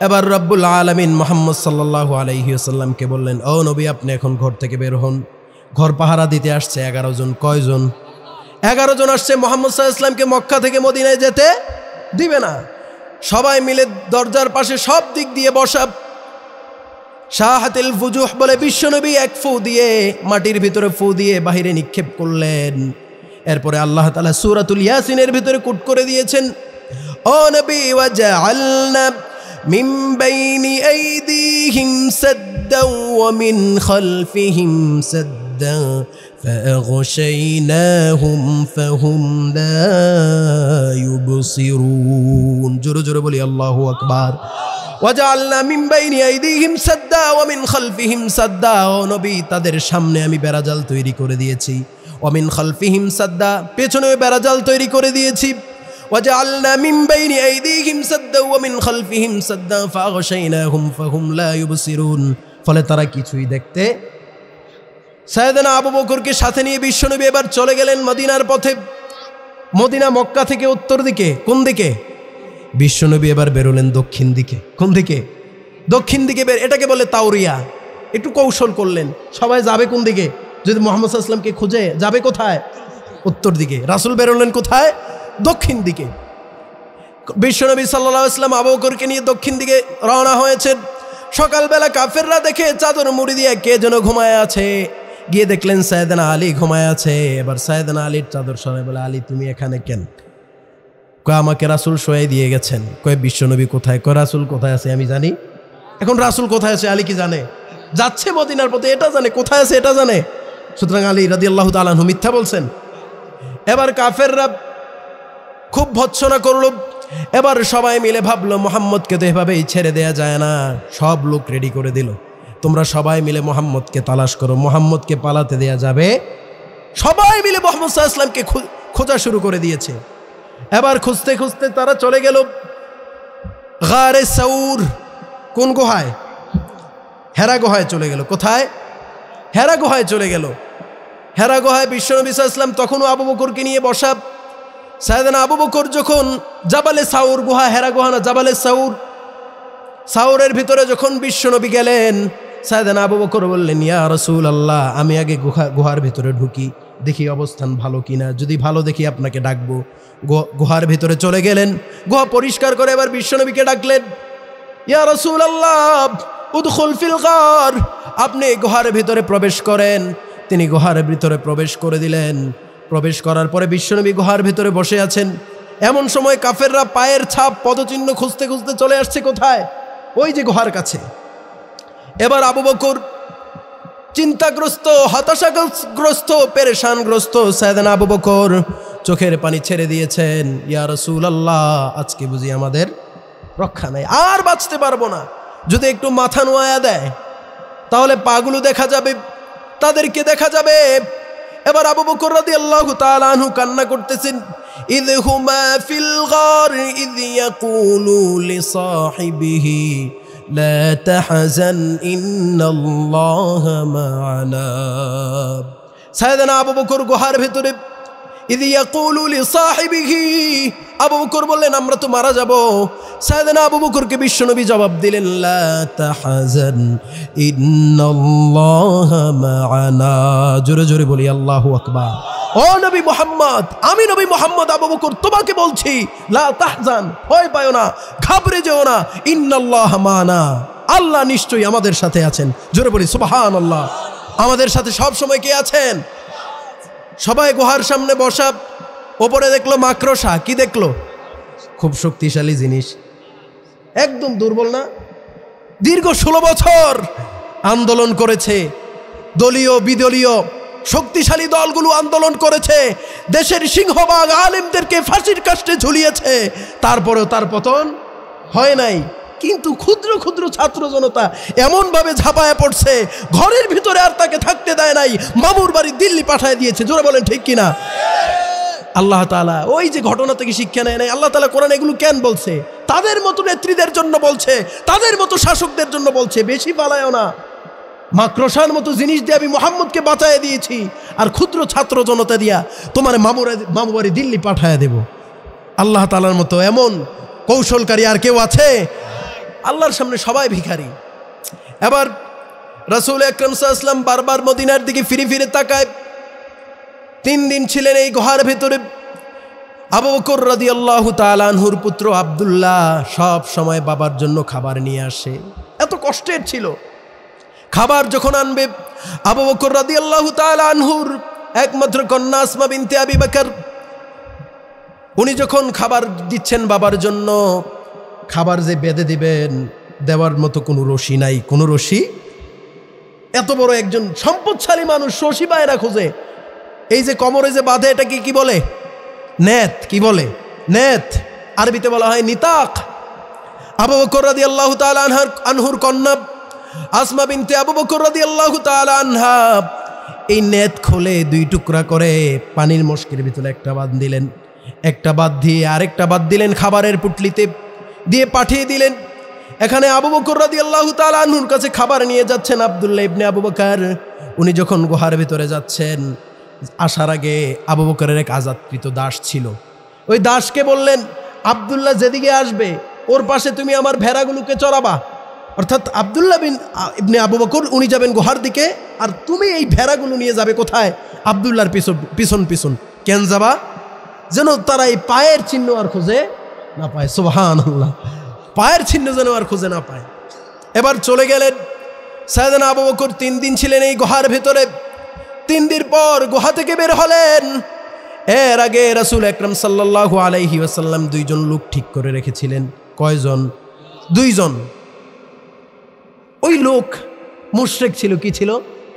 এবার রব্বুল আলামিন মুহাম্মদ সাল্লাল্লাহু আলাইহি ওয়াসাল্লামকে বললেন, ও নবী, আপনি এখন ঘর থেকে বের হন। ঘর পাহারা দিতে আসছে 11 জন। কয়জন? 11 জন আসছে। মুহাম্মদ সাল্লাল্লাহু আলাইহি ওয়াসাল্লামকে মক্কা থেকে মদিনায় যেতে দিবে না। সবাই মিলে দরজার পাশে সব দিক দিয়ে বসা। শাহাতিল ফুজুহ বলে বিশ্বনবী এক ফু দিয়ে মাটির ভিতরে ফু দিয়ে বাহিরে নিক্ষেপ করলেন। এরপরে আল্লাহ তাআলা সূরাতুল ইয়াসিনের ভিতরে কোট করে দিয়েছেন, ও নবী, ওয়াজআলনা মিন বাইনি আইদিহিম সাদ্দাও ওয়া মিন খালফিহিম সাদ্দাও ফাআগশাইনাহুম ফাহুম লা ইউবসিরুন। জোরে জোরে বলি আল্লাহু আকবার। ওয়াজআলনা মিন বাইনি আইদিহিম সাদ্দা ওয়া মিন খালফিহিম সাদ্দা, ও নবী, তাদের সামনে আমি বেড়াজাল তৈরি করে দিয়েছি। ওয়া মিন খালফিহিম সাদ্দা, পেছনেও বেড়াজাল তৈরি করে দিয়েছি। ওয়াজআলনা মিন বাইনি আইদিহিম সাদ্দা ওয়া মিন খালফিহিম সাদ্দা ফাআগশাইনাহুম ফাহুম লা ইউবসিরুন, ফলে তারা কিছুই দেখতে। সাইয়েদনা আবু বকরকে সাথে নিয়ে বিশ্বনবী এবার চলে গেলেন মদিনার পথে। মদিনা মক্কা থেকে উত্তর দিকে। কোন দিকে? বিশ্বনবী এবার বেরোলেন দক্ষিণ দিকে। কোন দিকে? দক্ষিণ দিকে এটাকে বলে তাওরিয়া। একটু কৌশল করলেন, সবাই যাবে কোন দিকে? যদি মুহাম্মদ সাল্লাল্লাহু আলাইহি ওয়াসাল্লামকে খুঁজে যাবে কোথায়? উত্তর দিকে। রাসূল বেরোলেন কোথায়? দক্ষিণ দিকে। বিশ্বনবী সাল্লাল্লাহু আলাইহি ওয়াসাল্লাম আবু বকরকে নিয়ে দক্ষিণ দিকে রওনা হয়েছেন। সকালবেলা কাফেররা দেখে চাদর মুড়ি দিয়ে কে যেন ঘুমায় আছে। গিয়ে দেখলেন সাইয়েদনা আলী ঘুমায় আছে। এবার সাইয়েদনা আলীর চাদর সরাই বলে, আলী, তুমি এখানে কেন? কয়, আমাকে রাসূল শোয়াই দিয়ে গেছেন। কয়, বিশ্বনবী কোথায়? কয়, রাসূল কোথায় আছে আমি জানি। এখন রাসূল কোথায় আছে আলী কি জানে? যাচ্ছে মদিনার পথে, এটা জানে। কোথায় আছে এটা জানে। সুতরাং আলী রাদিয়াল্লাহু তাআলা আনহু মিথ্যা বলছেন? এবার কাফেররা খুব ভৎসনা করলো। এবার সবাই মিলে ভাবলো মুহাম্মদকে তো এভাবেই ছেড়ে দেয়া যায় না। সব লোক রেডি করে দিল, তোমরা সবাই মিলে মুহাম্মদকে তালাশ করো, মুহাম্মদকে পালাতে দেয়া যাবে। সবাই মিলে মুহাম্মদ সাল্লাল্লাহু আলাইহি ওয়াসাল্লামকে খোঁজা শুরু করে দিয়েছে। এবার খুঁজতে খুঁজতে তারা চলে গেল গারে সাউর। কোন গুহায়? হেরা গুহায় চলে গেল। কোথায়? হেরা গুহায় চলে গেল। হেরা গুহায় বিশ্বনবী সাল্লাল্লাহু আলাইহি ওয়াসাল্লাম তখনও আবু বকরকে নিয়ে বসা। সাইয়েদনা আবু বকর যখন জাবালে সাউর গুহা, হেরা গুহা না, জাবালে সাউর, সাউরের ভিতরে যখন বিশ্বনবী গেলেন, সাইয়েদনা আবু বকর বললেন, ইয়া রাসূলুল্লাহ, আমি আগে গুহার ভিতরে ঢুকি, দেখি অবস্থান ভালো কিনা, যদি ভালো দেখি আপনাকে ডাকবো। গুহার ভিতরে চলে গেলেন, গুহা পরিষ্কার করে এবার বিশ্বনবীকে ডাকলেন, ইয়া রাসূলুল্লাহ উদখুল ফিল গার, আপনি গুহার ভিতরে প্রবেশ করেন। তিনি গুহার ভিতরে প্রবেশ করে দিলেন। প্রবেশ করার পরে বিশ্বনবী গুহার ভিতরে বসে আছেন। এমন সময় কাফেররা পায়ের ছাপ, পদচিহ্ন খুঁজতে খুঁজতে চলে আসছে কোথায়? ওই যে গুহার কাছে। এবার আবু বকর চিন্তাগ্রস্ত, হতাশাগ্রস্ত, পেরেশানগ্রস্ত। সাইয়েদনা আবু বকর চোখের পানি ছেড়ে দিয়েছেন, ইয়া রাসূলুল্লাহ, আজকে বুঝি আমাদের রক্ষা নাই, আর বাঁচতে পারবো না। যদি একটু মাথা নোয়া দেয় তাহলে পাগুলো দেখা যাবে, তাদেরকে দেখা যাবে। এবার আবু বকর রাদিয়াল্লাহু তাআলা আনহু কান্না করতেছেন, ইয হুমা ফিল গার ইয ইয়াকুলু লিসাহিবিহি লা তাহজান ইন্নাল্লাহা মা'ানা। সাইয়েদনা আবু বকর গুহার ভিতরে, ইয ইয়াকুলু লিসাহিবিহি, আবু বকর বললেন আমরা তো মারা যাব। সাইয়েদনা আবু বকরকে বিশ্বনবী জবাব দিলেন, লা তাহজান ইন্নাল্লাহা মা'ানা। জোরে জোরে বলি আল্লাহু আকবার। ও নবী মুহাম্মদ, আমি নবী মুহাম্মদ আবু বকর তোমাকে বলছি, লা তাহজান, ভয় পাও না, ঘাবড়ে যেও না, ইন্নাল্লাহা মা'ানা, আল্লাহ নিশ্চয়ই আমাদের সাথে আছেন। জোরে বলি সুবহানাল্লাহ। আমাদের সাথে সব সময় কে আছেন? সবাই গুহার সামনে বসা। ওপরে দেখলো মাকড়সা। কি দেখলো? খুব শক্তিশালী জিনিস, একদম দুর্বল না। দীর্ঘ 16 বছর আন্দোলন করেছে, দলীয় বিদলীয় শক্তিশালী দলগুলো আন্দোলন করেছে, দেশের সিংহভাগ আলেমদেরকে ফাঁসির কাস্টে ঝুলিয়েছে, তারপরেও তার পতন হয় নাই। কিন্তু ক্ষুদ্র ক্ষুদ্র ছাত্র জনতা এমনভাবে ঝাঁপায়া পড়ছে, ঘরের ভিতরে আর তাকে থাকতে দেয় নাই, মামুর বাড়ি দিল্লি পাঠায় দিয়েছে। জোরে বলেন ঠিক কিনা? আল্লাহ তাআলা ওই যে ঘটনা থেকে শিক্ষা নেয় নাই। আল্লাহ তাআলা কোরআনে এগুলো কেন বলছে? তাদের মতো নেত্রীদের জন্য বলছে, তাদের মতো শাসকদের জন্য বলছে, বেশি পালায়ও না। মাকড়সার মতো জিনিস দিয়ে আমি মুহাম্মদকে বাঁচায় দিয়েছি, আর ক্ষুদ্র ছাত্র জনতা দিয়া তোমার মামু বাড়ি দিল্লি পাঠায় দেব। আল্লাহ তাআলার মতো এমন কৌশলকারী আর কেউ আছে? আল্লাহর সামনে সবাই ভিখারি। এবার রাসূল আকরাম সাল্লাল্লাহু আলাইহি ওয়াসাল্লাম বারবার মদিনার দিকে ফিরে ফিরে তাকায়। 3 দিন ছিলেন এই গুহার ভেতরে। আবু বকর রাদিয়াল্লাহু তাআলা আনহুর পুত্র আব্দুল্লাহ সব সময় বাবার জন্য খাবার নিয়ে আসে। এত কষ্টের ছিল। খাবার যখন আনবে, আবু বকর রাদিয়াল্লাহু তাআলা আনহুর একমাত্র কন্যা আসমা বিনতে আবি বকর, উনি যখন খাবার দিচ্ছেন বাবার জন্য, খাবার যে বেঁধে দিবেন দেওয়ার মতো কোনো রশি নাই, কোনো রশি। এত বড় একজন সম্পদশালী মানুষ রশি পায় না, খোঁজে। এই যে কোমরে যে বাঁধে, এটাকে কি বলে? নেত। কি বলে? নেত। আরবিতে বলা হয় নিতাক। আবু বকর রাদিয়াল্লাহু তাআলা আনহুর কন্যা আসমা বিনতে আবু বকর রাদিয়াল্লাহু তাআলা আনহা এই নেত খুলে 2 টুকরা করে পানির মশকের ভিতরে একটা বাঁধ দিলেন, একটা বাঁধ দিয়ে আরেকটা বাঁধ দিলেন খাবারের পুটলিতে দিয়ে পাঠিয়ে দিলেন। এখানে আবু বকর রাদিয়াল্লাহু তাআলা আনহুর কাছে খাবার নিয়ে যাচ্ছেন আব্দুল্লাহ ইবনে আবু বকর। উনি যখন গুহার ভিতরে যাচ্ছেন, আসার আগে আবু বকরের এক আজাদকৃত দাস ছিল। ওই দাসকে বললেন, আব্দুল্লাহ যেদিকে আসবে ওর পাশে তুমি আমার ভেড়াগুলোকে চড়াবা। অর্থাৎ আব্দুল্লাহ ইবনে আবু বকর উনি যাবেন গুহার দিকে, আর তুমি এই ভেড়াগুলো নিয়ে যাবে কোথায়? আব্দুল্লাহর পিছন পিছন। কেন যাবা? যেন তারা এই পায়ের চিহ্ন আর খুঁজে না পায়। সুবহানাল্লাহ। পায়ের চিহ্ন যেন আর খুঁজে না পায়। এবার চলে গেলেন। সাইয়েদনা আবু বকর 3 দিন ছিলেন এই গুহার ভেতরে। 3 দিন পর গুহা থেকে বের হলেন। এর আগে রাসূল আকরাম সাল্লাল্লাহু আলাইহি ওয়াসাল্লাম 2 জন লোক ঠিক করে রেখেছিলেন। কয়জন? 2 জন। ওই লোক মুশরিক ছিল। কি ছিল?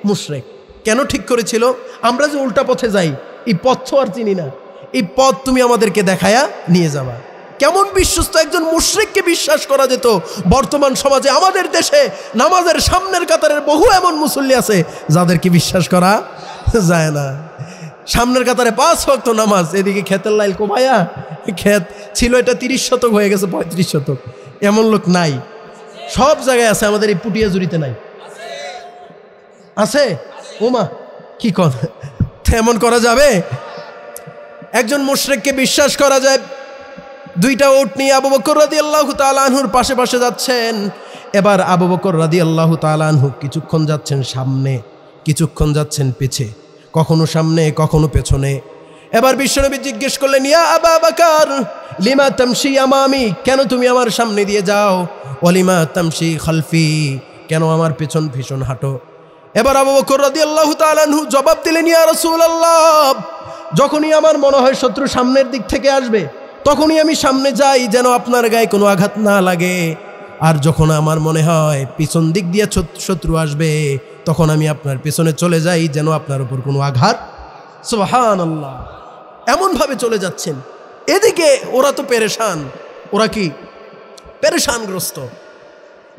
মুশরিক। কেন ঠিক করেছিল? আমরা যে উল্টা পথে যাই, এই পথ আর চিনি না, এই পথ তুমি আমাদেরকে দেখায়া নিয়ে যাবা। কেমন বিশ্বস্ত একজন মুশরিককে বিশ্বাস করা যেত। বর্তমান সমাজে আমাদের দেশে নামাজের সামনের কাতারের বহু এমন মুসল্লি আছে যাদেরকে বিশ্বাস করা যায় না। সামনের কাতারে 5 ওয়াক্ত নামাজ, এদিকে ক্ষেতের লাইল কোভায়া, ক্ষেত ছিল এটা 30 শতক হয়ে গেছে 35 শতক। এমন লোক নাই, সব জায়গায় আছে, আমাদের এই পুটিয়াজুরিতে নাই আছে। ওমা কি কর, এমন করা যাবে? একজন মুশরিককে বিশ্বাস করা যায়। 2টা উট নিয়ে আবু বকর রাদিয়াল্লাহু তাআলা আনহুর পাশে পাশে যাচ্ছেন। এবার আবু বকর রাদিয়াল্লাহু তাআলা আনহু কিছুক্ষণ যাচ্ছেন সামনে, কিছুক্ষণ যাচ্ছেন পিছে, কখনো সামনে কখনো পেছনে। এবার বিশ্বনবী জিজ্ঞেস করলেন, ইয়া আবা বকর লিমা তামশি আমামি, কেন তুমি আমার সামনে দিয়ে যাও? ওয়ালিমা তামশি খালফি, কেন আমার পেছন ভীষণ হাঁটো? এবার আবু বকর রাদিয়াল্লাহু তাআলা আনহু জবাব দিলেন, ইয়া রাসূলুল্লাহ, যখনই আমার মনে হয় শত্রু সামনের দিক থেকে আসবে তখনই আমি সামনে যাই যেন আপনার গায়ে কোনো আঘাত না লাগে, আর যখন আমার মনে হয় পিছন দিক দিয়ে শত্রু আসবে তখন আমি আপনার পেছনে চলে যাই যেন আপনার উপর কোনো আঘাত। সুবহানাল্লাহ, এমনভাবে চলে যাচ্ছেন। এদিকে ওরা তো পেরেশান, ওরা কি পেরেশানগ্রস্ত।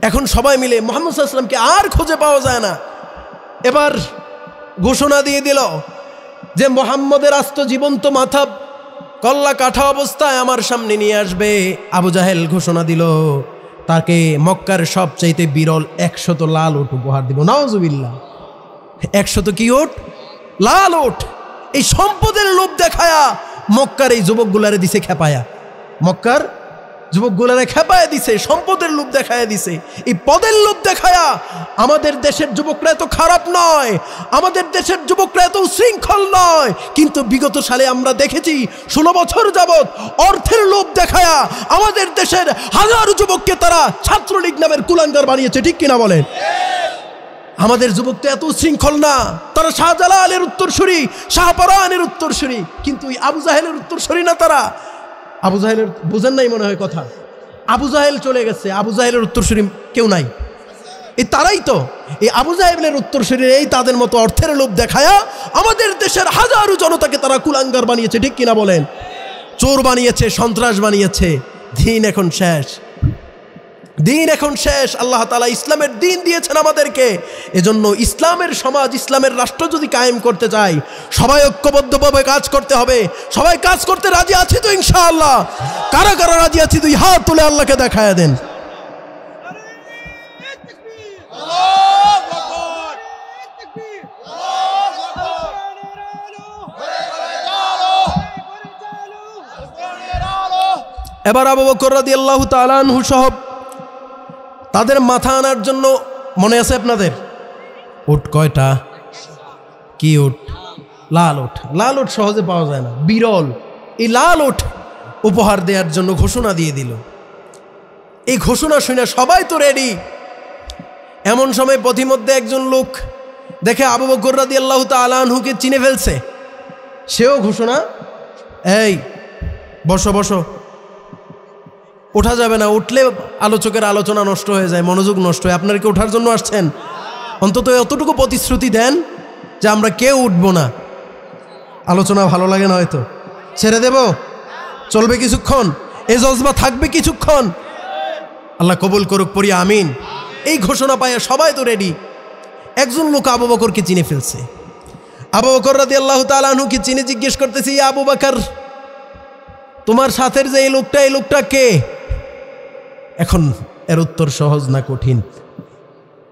এখন সবাই মিলে মুহাম্মদ সাল্লাল্লাহু আলাইহি ওয়াসাল্লামকে আর খুঁজে পাওয়া যায় না। এবার ঘোষণা দিয়ে দিল যে মুহাম্মদের আস্ত জীবন্ত মাথা কল্লা কাঠা অবস্থায় আমার সামনে নিয়ে আসবে। আবু জাহেল ঘোষণা দিল তাকে মক্কার সবচাইতে বিরল 100 লাল উট উপহার দিব। নাউজুবিল্লাহ, 100 কি উট? লাল উট। এই সম্পদের লোভ দেখায়া মক্কার এই যুবকগুলারে দিছে খেপায়া, মক্কার যুবকগুলারে খেপায়া দিছে, সম্পদের লোভ দেখায়া দিছে, এই পদের লোভ দেখায়া। আমাদের দেশের যুবকরা এত খারাপ নয়, আমাদের দেশের যুবকরা এত উশৃঙ্খল নয়, কিন্তু বিগত সালে আমরা দেখেছি 16 বছর যাবৎ অর্থের লোভ দেখায়া আমাদের দেশের হাজারো যুবককে তারা ছাত্রলীগ নামের কুলাঙ্গার বানিয়েছে। ঠিক কিনা বলেন? আমাদের যুবক তো এত উশৃঙ্খল না, তারা শাহজালালের উত্তরসূরি, শাহপরানের উত্তরসূরি, কিন্তু এই আবু জাহেলের উত্তরসূরি না তারা। আবু জাহেলের বুঝেন নাই মনে হয় কথা, আবু জাহেল চলে গেছে, আবু জাহেলের উত্তরসূরি কেউ নাই। এই তারাই তো, এই আবু জাহেলের উত্তরসূরি, এই তাদের মতো অর্থের লোভ দেখায়া আমাদের দেশের হাজারো জনতাকে তারা কুলাঙ্গার বানিয়েছে। ঠিক কিনা বলেন? চোর বানিয়েছে, সন্ত্রাস বানিয়েছে। দিন এখন শেষ, দিন এখন শেষ। আল্লাহ তাআলা ইসলামের দিন দিয়েছেন আমাদেরকে। এজন্য ইসলামের সমাজ, ইসলামের রাষ্ট্র যদি কায়েম করতে চাই, সবাই ঐক্যবদ্ধভাবে কাজ করতে হবে। সবাই কাজ করতে রাজি আছে তো ইনশাআল্লাহ? কারা কারা রাজি আছে 2 হাত তুলে আল্লাহকে দেখায় দেন। এবার আবু বকর রাদিয়াল্লাহু তাআলা আনহু সহ তাদের মাথা আনার জন্য, মনে আছে আপনাদের? উট কয়টা? কি উট? লাল উট। লাল উট সহজে পাওয়া যায় না, বিরল। এই লাল উট উপহার দেওয়ার জন্য ঘোষণা দিয়ে দিল। এই ঘোষণা শুনে সবাই তো রেডি। এমন সময় পথিমধ্যে একজন লোক দেখে আবু বকর রাদিয়াল্লাহু তাআলা আনহুকে চিনে ফেলছে। সেও ঘোষণা, এই বসো বসো, ওঠা যাবে না, উঠলে আলোচকের আলোচনা নষ্ট হয়ে যায়, মনোযোগ নষ্ট হয়। আপনারা কি ওঠার জন্য আসছেন? অন্তত এতটুকু প্রতিশ্রুতি দেন যে আমরা কেউ উঠবো না। আলোচনা ভালো লাগে না হয়তো, ছেড়ে দেব, চলবে কিছুক্ষণ, এই জজবা থাকবে কিছুক্ষণ। আল্লাহ কবুল করুক, পড়ি আমিন। এই ঘোষণা পায় সবাই তো রেডি। একজন লোক আবু বকরকে চিনে ফেলছে। আবু বকর রাদিয়াল্লাহু তাআলা আনহুকে চিনে জিজ্ঞেস করতেছে, ইয়া আবু বকর, তোমার সাথের যে এই লোকটা কে? এখন এর উত্তর সহজ না কঠিন?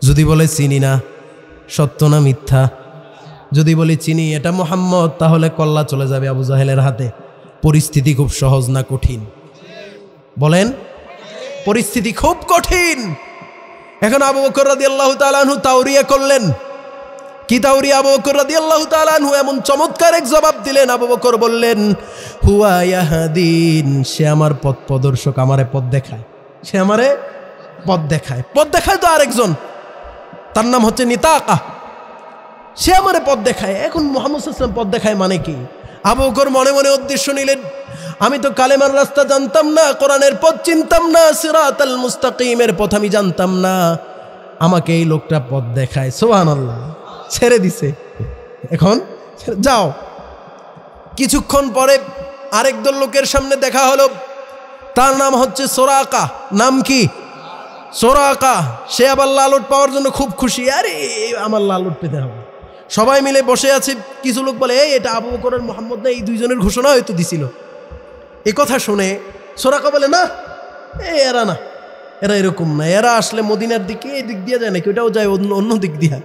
যদি বলে চিনি না, সত্য না মিথ্যা? যদি বলি চিনি, এটা মুহাম্মদ, তাহলে কল্লা চলে যাবে আবু জাহেলের হাতে। পরিস্থিতি খুব সহজ না কঠিন? বলেন, পরিস্থিতি খুব কঠিন। এখন আবু বকর রাদিয়াল্লাহু তাআলা আনহু তাওরিয়া করলেন। কি তাওরিয়া? আবু বকর রাদিয়াল্লাহু তাআলা আনহু এমন চমৎকার এক জবাব দিলেন। আবু বকর বললেন, হুয়া ইয়াহদিন, সে আমার পথ প্রদর্শক, আমারে পথ দেখায়। সে আমারে পথ দেখায়। পথ দেখায় তো আরেকজন, তার নাম হচ্ছে নিতাকা। সে আমারে পথ দেখায়। এখন মুহাম্মদ সাল্লাল্লাহু আলাইহি ওয়াসাল্লাম পথ দেখায় মানে কি? আবু বকর মনে মনে উদ্দেশ্য নিলেন, আমি তো কালেমার রাস্তা জানতাম না, কোরআনের পথ চিনতাম না, সিরাতাল মুস্তাকিমের পথ আমি জানতাম না, আমাকে এই লোকটা পথ দেখায়। সুবহানাল্লাহ, ছেড়ে দিছে। এখন যাও। কিছুক্ষণ পরে আরেক দল লোকের সামনে দেখা হলো, তার নাম হচ্ছে সোরাকা। নাম কি? সোরাকা। সে আবার লালট পাওয়ার জন্য খুব খুশি, আরে আমার লালট পেতে হবে। সবাই মিলে বসে আছে। কিছু লোক বলে এই এটা আবু বকর আর মুহাম্মদ না, এই দুইজনের ঘোষণা হয়তো দিছিল। এ কথা শুনে সোরাকা বলে না, এরা না, এরা এরকম না, এরা আসলে মদিনার দিকে এই দিক দিয়ে যায় নাকি, ওটাও যায় অন্য দিক দিয়া,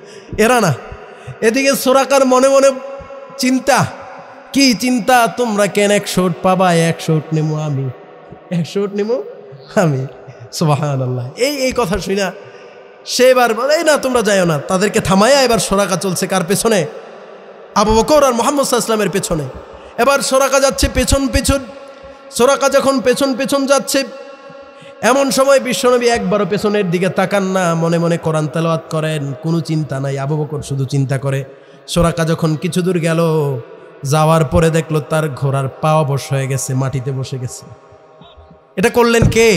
এরা না। এদিকে সোরাকার মনে মনে চিন্তা, কি চিন্তা, তোমরা কেন 100 উট পাবা, 100 উট নেবো আমি, 100 উট নেবো আমি। সুবহানাল্লাহ। এই কথা শুনা সে এবার বলে এই না তোমরা যাইও না, তাদেরকে থামাইয়া এবার সোরাকা চলছে কার পেছনে? আবু বকর আর মুহাম্মদ সাল্লাল্লাহু আলাইহি ওয়াসাল্লামের পেছনে। এবার সোরাকা যাচ্ছে পেছন পেছন। সোরাকা যখন পেছন পেছন যাচ্ছে, এমন সময় বিশ্বনবী একবারও পেছনের দিকে তাকান না, মনে মনে কোরআন তেলাওয়াত করেন, কোনো চিন্তা নাই। আবু বকর শুধু চিন্তা করে। সোরাকা যখন কিছু দূর গেল, যাওয়ার পরে দেখলো তার ঘোড়ার পা অবশ হয়ে গেছে, মাটিতে বসে গেছে। এটা করলেন কে?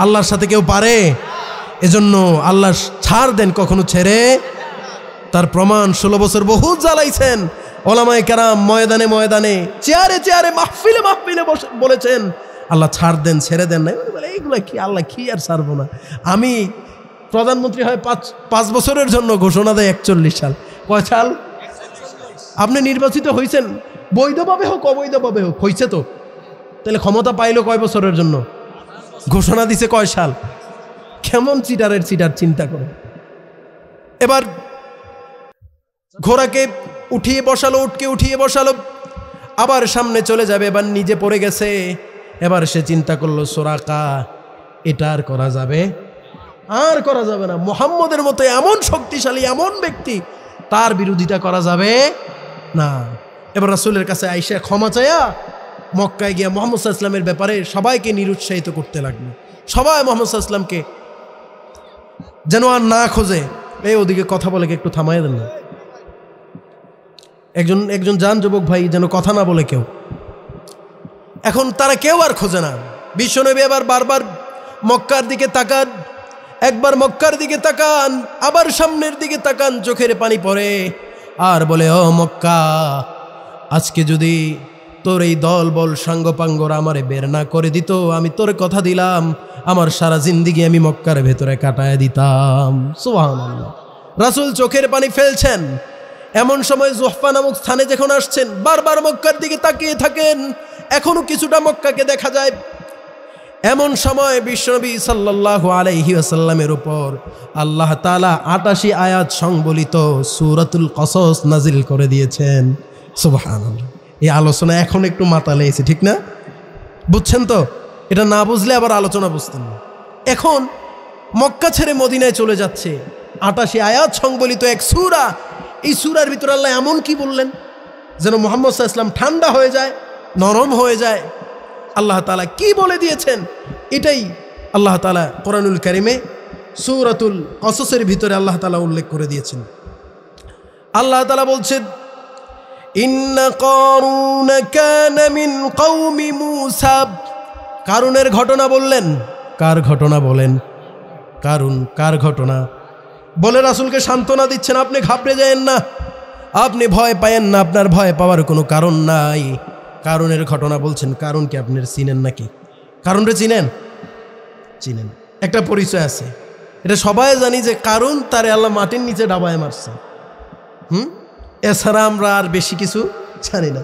আল্লাহর সাথে কেউ পারে? এজন্য আল্লাহ ছাড় দেন, কখনো ছেড়ে। তার প্রমাণ 16 বছর বহু জ্বালাইছেন ওলামায়ে কেরাম, ময়দানে ময়দানে, চেয়ারে চেয়ারে, মাহফিলে মাহফিলে বলেছেন আল্লাহ ছাড় দেন, ছেড়ে দেন না। এইগুলা কি, আল্লাহ কি আর ছাড়বো না। আমি প্রধানমন্ত্রী হয় 5 বছরের জন্য, ঘোষণা দেয় 41 সাল। কয় সাল? আপনি নির্বাচিত হয়েছেন, বৈধভাবে হোক অবৈধভাবে হোক, হয়েছে তো, তাহলে ক্ষমতা পাইলো কয় বছরের জন্য? ঘোষণা দিছে কয় সাল? কেমন চিটারের চিটার, চিন্তা করে। এবার ঘোড়াকে উঠিয়ে বসালো, উটকে উঠিয়ে বসালো, আবার সামনে চলে যাবে, এবার নিজে পড়ে গেছে। এবার সে চিন্তা করলো, সোরাকা এটা আর করা যাবে? আর করা যাবে না। মুহাম্মদের মতো এমন শক্তিশালী এমন ব্যক্তি, তার বিরোধিতা করা যাবে না। এবার রাসূলের কাছে আইসা ক্ষমা চায়া মক্কায় গিয়া মুহাম্মদ সাল্লাল্লাহু আলাইহি ওয়াসাল্লামের ব্যাপারে সবাইকে নিরুৎসাহিত করতে লাগলো। সবাই মুহাম্মদ সাল্লাল্লাহু আলাইহি ওয়াসাল্লামকে যেন আর না খোঁজে। এই ওদিকে কথা বলে একটু থামাই দেন না, একজন যান যুবক ভাই, যেন কথা না বলে কেউ। এখন তারা কেউ আর খোঁজে না। বিশ্বনবী এবার বারবার মক্কার দিকে তাকান, একবার মক্কার দিকে তাকান, আবার সামনের দিকে তাকান, চোখের পানি পড়ে আর বলে, ও মক্কা, আজকে যদি তোর এই দল বল সাঙ্গপাঙ্গরা আমারে বের না করে দিত, আমি তোর কথা দিলাম আমার সারা জিন্দিগি আমি মক্কার ভেতরে কাটায় দিতাম। সুবহানাল্লাহ। রাসূল চোখের পানি ফেলছেন। এমন সময় জুহফা নামক স্থানে যখন আসছেন, বারবার মক্কার দিকে তাকিয়ে থাকেন, এখনো কিছুটা মক্কাকে দেখা যায়। এমন সময় বিশ্বনবী সাল্লাল্লাহু আলাইহি ওয়াসাল্লামের উপর আল্লাহ তাআলা 88 আয়াত সংবলিত সূরাতুল কসস নাজিল করে দিয়েছেন। সুবহানাল্লাহ। এই আলোচনা এখন একটু মাতালে এসে, ঠিক না? বুঝছেন তো? এটা না বুঝলে আবার আলোচনা বুঝতেন না। এখন মক্কা ছেড়ে মদিনায় চলে যাচ্ছে, 88 আয়াত সংবলিত এক সূরা। এই সূরার ভিতরে আল্লাহ এমন কি বললেন যেন মুহাম্মদ সাল্লাল্লাহু আলাইহি ওয়াসাল্লাম ঠান্ডা হয়ে যায়, নরম হয়ে যায়। আল্লাহ তাআলা কি বলে দিয়েছেন, এটাই আল্লাহ তাআলা কোরআনুল কারীমে সূরাতুল কসসের ভিতরে আল্লাহ তাআলা উল্লেখ করে দিয়েছেন। আল্লাহ তাআলা বলছেন, ইন্না কারুন কানা মিন কওমি মূসা। কারুনের ঘটনা বললেন। কার ঘটনা বলেন? কারুন। কার ঘটনা বলে রাসূলকে সান্ত্বনা দিচ্ছেন, আপনি ঘাবড়ে যায়েন না, আপনি ভয় পায়েন না, আপনার ভয় পাওয়ার কোনো কারণ নাই। কারুনের ঘটনা বলছেন। কারুনকে আপনি চিনেন নাকি? কারুনরে চিনেন? চিনেন। একটা পরিচয় আছে, এটা সবাই জানি যে কারুন তারে আল্লাহ মাটির নিচে ডাবায় মারছে। এছাড়া আমরা আর বেশি কিছু জানি না।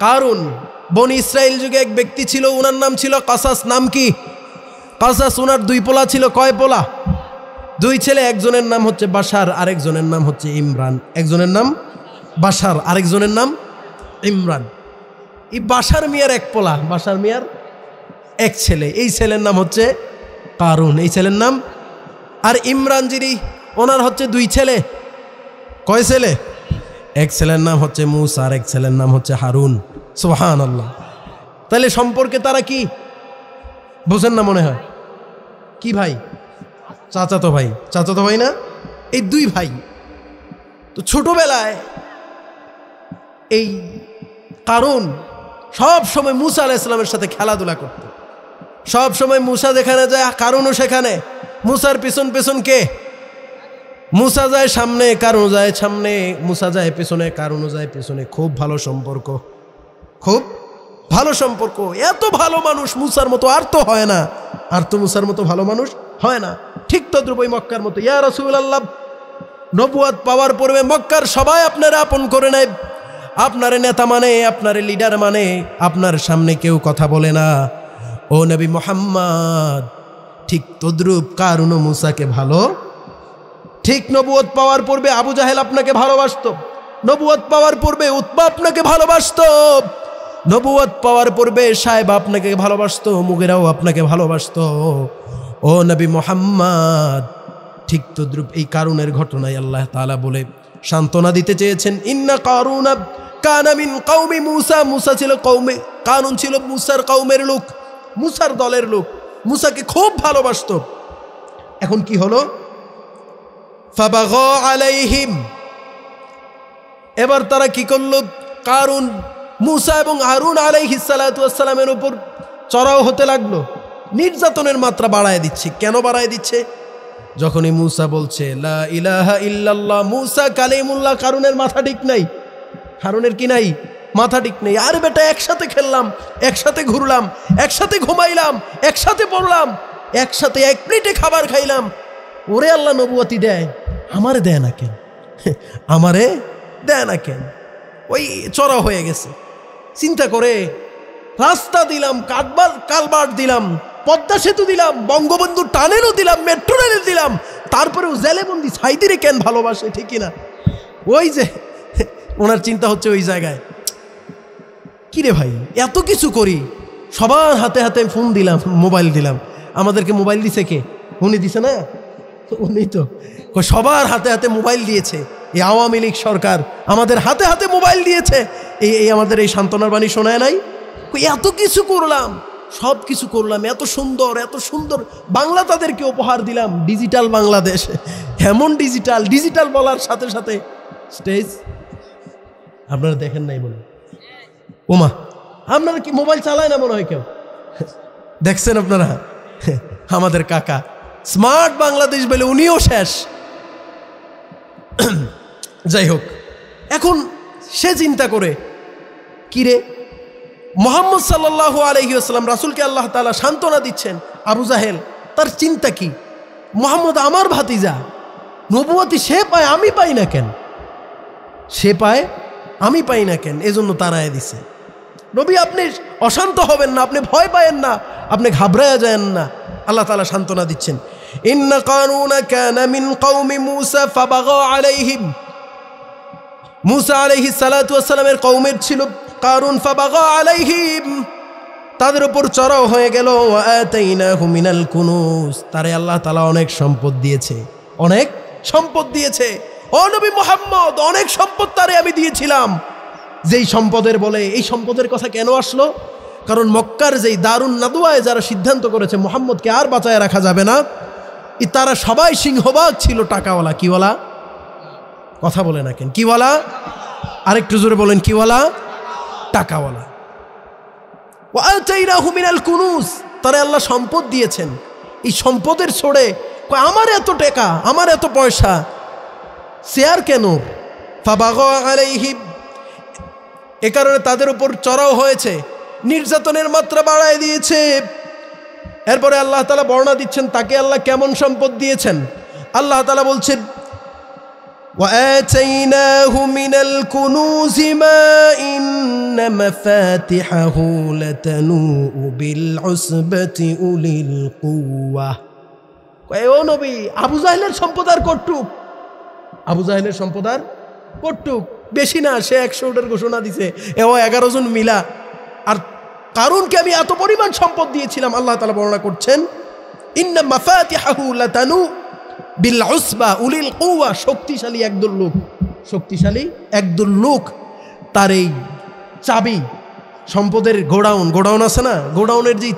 কারুন বনি ইসরাইল যুগে এক ব্যক্তি ছিল, ওনার নাম ছিল কাসাস। নাম কি? কাসাস। ওনার 2 পোলা ছিল। কয় পোলা? 2 ছেলে। একজনের নাম হচ্ছে বাশার, আরেকজনের নাম হচ্ছে ইমরান। একজনের নাম বাশার, আরেকজনের নাম ইমরান। এই বাশার মিয়ার 1 পোলা, বাশার মিয়ার 1 ছেলে। এই ছেলের নাম হচ্ছে কারুন, এই ছেলের নাম। আর ইমরান যিনি, ওনার হচ্ছে 2 ছেলে। কয় ছেলে? 1 ছেলের নাম হচ্ছে মূসা, আর 1 ছেলের নাম হচ্ছে হারুন। সুবহানাল্লাহ। তাহলে সম্পর্কে তারা কি বুঝেন না মনে হয়? কি ভাই? চাচাতো ভাই। চাচাতো ভাই না? এই 2 ভাই। তো ছোটবেলায় এই কারুন সব সময় মূসা আলাইহিস সালামের সাথে খেলাধুলা করত। সব সময় মূসা যেখানে যায় কারুনও সেখানে। মূসার পিছন পেছন কে? মূসা যায় সামনে, কারুন যায় সামনে, মূসা যায় পেছনে, কারুনও যায় পেছনে। খুব ভালো সম্পর্ক। খুব ভালো সম্পর্ক। এত ভালো মানুষ মুসার মতো আর তো হয় না, আর তো মুসার মতো ভালো মানুষ হয় না। ঠিক তদ্রুপ ওই মক্কার মতো, ইয়া রাসূলুল্লাহ, নবুয়ত পাওয়ার পূর্বে মক্কার সবাই আপনারা আপন করে নেয়, আপনার নেতা মানে, আপনার লিডার মানে, আপনার সামনে কেউ কথা বলে না। ও নবী মুহাম্মদ, ঠিক তদ্রুপ কারুন মুসাকে ভালো, ঠিক নবুয়ত পাওয়ার পূর্বে আবু জাহেল আপনাকে ভালোবাসত, নবুয়ত পাওয়ার পূর্বে উতবা আপনাকে ভালোবাসত, নবুয়ত পাওয়ার পূর্বে সাহেব আপনাকে ভালোবাসত, মুগিরাও আপনাকে ভালোবাসত। ও নবী মুহাম্মদ, ঠিক তদ্রুপ এই কারুনের ঘটনায় আল্লাহ তাআলা বলে সান্ত্বনা দিতে চেয়েছেন, ইন্না কারুনা কানা মিন কওমি মুসা, মুসা ছিল কওমে, কারুন ছিল মুসার কওমের লোক, মুসার দলের লোক, মুসাকে খুব ভালোবাসত। এখন কি হলো? ফাবাগা আলাইহিম, এবার তারা কি করলো? কারুন মুসা এবং হারুন আলাইহিস সালাতু ওয়াস সালামের উপর চড়াও হতে লাগলো, নির্যাতনের মাত্রা বাড়ায় দিচ্ছে। কেন বাড়ায় দিচ্ছে? যখনই মুসা বলছে লা ইলাহা ইল্লাল্লাহ, মুসা কালিমুল্লাহ, কারুনের মাথা ঠিক নাই, হারুনের কি নাই? মাথা ঠিক নেই। আরে বেটা, একসাথে খেললাম, একসাথে ঘুরলাম, একসাথে ঘুমাইলাম, একসাথে পড়লাম, একসাথে এক প্লেটে খাবার খাইলাম, ওরে আল্লাহ নবুয়তি দেয়, আমারে দেয় না কেন? আমারে দেয় না কেন? ওই চড়া হয়ে গেছে। চিন্তা করে, রাস্তা দিলাম, কালবার্ট দিলাম, পদ্মা সেতু দিলাম, বঙ্গবন্ধু টানেলও দিলাম, মেট্রো রেল দিলাম, তারপরেও জেলেবন্দি সাইদিরে কেন ভালোবাসে? ঠিকই না? ওই যে ওনার চিন্তা হচ্ছে ওই জায়গায়, কিরে ভাই এত কিছু করি, সবার হাতে হাতে ফোন দিলাম, মোবাইল দিলাম, আমাদেরকে মোবাইল দিছে কে? উনি দিছে না? উনি তো সবার হাতে হাতে মোবাইল দিয়েছে। এই আওয়ামী লীগ সরকার আমাদের হাতে হাতে মোবাইল দিয়েছে, এই আমাদের এই সান্ত্বনার বাণী শোনায় নাই? এত কিছু করলাম, সব কিছু করলাম, এত সুন্দর এত সুন্দর বাংলা তাদেরকে উপহার দিলাম, ডিজিটাল বাংলাদেশ, এমন ডিজিটাল, ডিজিটাল বলার সাথে সাথে স্টেজ আপনারা দেখেন নাই বলে, ওমা আপনারা কি মোবাইল চালায় না মনে হয় কেউ? দেখছেন আপনারা? আমাদের কাকা স্মার্ট বাংলাদেশ বলে উনিও শেষ। যাই হোক, এখন সে চিন্তা করে, কিরে মুহাম্মদ সাল্লাল্লাহু আলাইহি ওয়াসাল্লাম রাসূলকে আল্লাহ তাআলা সান্ত্বনা দিচ্ছেন, আবু জাহেল তার চিন্তা কি? মুহাম্মদ আমার ভাতিজা, নবুয়তি সে পায় আমি পাই না কেন? সে পায় আমি পাই না কেন? এজন্য তাড়ায় দিছে। নবী আপনি অশান্ত হবেন না, আপনি ভয় পায়েন না, আপনি ঘাবড়ায়া যায়েন না। আল্লাহ তাআলা সান্ত্বনা দিচ্ছেন, ইন্না কারুনা কানা মিন কওমি মুসা ফাবাগা আলাইহিম, মুসা আলাইহিস সালাতু ওয়াস সালামের কওমের ছিল কারুন, ফাবাগা আলাইহিম, তাদের উপর চড়াও হয়ে গেল। ওয়া আতাইনাহু মিনাল কুনুজ, তারে আল্লাহ তাআলা অনেক সম্পদ দিয়েছে, অনেক সম্পদ দিয়েছে। ও নবী মুহাম্মদ, অনেক সম্পদ তারে আমি দিয়েছিলাম। যেই সম্পদের বলে, এই সম্পদের কথা কেন আসলো? কারণ মক্কার যেই দারুন নাদওয়ায় যারা সিদ্ধান্ত করেছে মুহাম্মদকে আর বাঁচায় রাখা যাবে না, তারা সবাই সিংহবাগ ছিল টাকাওয়ালা। কিওয়ালা? কথা বলে না কেন? কিওয়ালা? আরেকটু জোরে বলেন, কিওয়ালা? টাকাওয়ালা। ওয়া আতাইনাহু মিনাল কুনুজ, তারা আল্লাহ সম্পদ দিয়েছেন। এই সম্পদের ছড়ে আমার এত টাকা, আমার এত পয়সা, শেয়ার কেন? ফাবাগা আলাইহিম, এ কারণে তাদের উপর চড়াও হয়েছে, নির্যাতনের মাত্রা বাড়ায় দিয়েছে। এরপরে আল্লাহ তাআলা বর্ণনা দিচ্ছেন তাকে আল্লাহ কেমন সম্পদ দিয়েছেন। আল্লাহ তাআলা বলছেন, وَآتَيْنَاهُ مِنَ الْكُنُوزِ مَا إِنَّ مَفَاتِحَهُ لَتَنُوءُ بِالْعُصْبَةِ أُولِي الْقُوَّةِ। ও নবী, আবু জাহেলের সম্পদ আর কটুক, আবু জাহেলের সম্পদ আর কটুক, বেশি না, সে 100 উটের ঘোষণা দিছে, এও 11 জন মিলা। আর কারুনকে আমি এত পরিমাণ সম্পদ দিয়েছিলাম। আল্লাহ তাআলা বর্ণনা করছেন, ইন্না মাফাতিহাহু লাতানু বিল উসবা উলিল কুওয়া, শক্তিশালী একদল লোক, শক্তিশালী একদল লোক তার এই চাবি, সম্পদের গোডাউন আছে না, গোডাউনের যে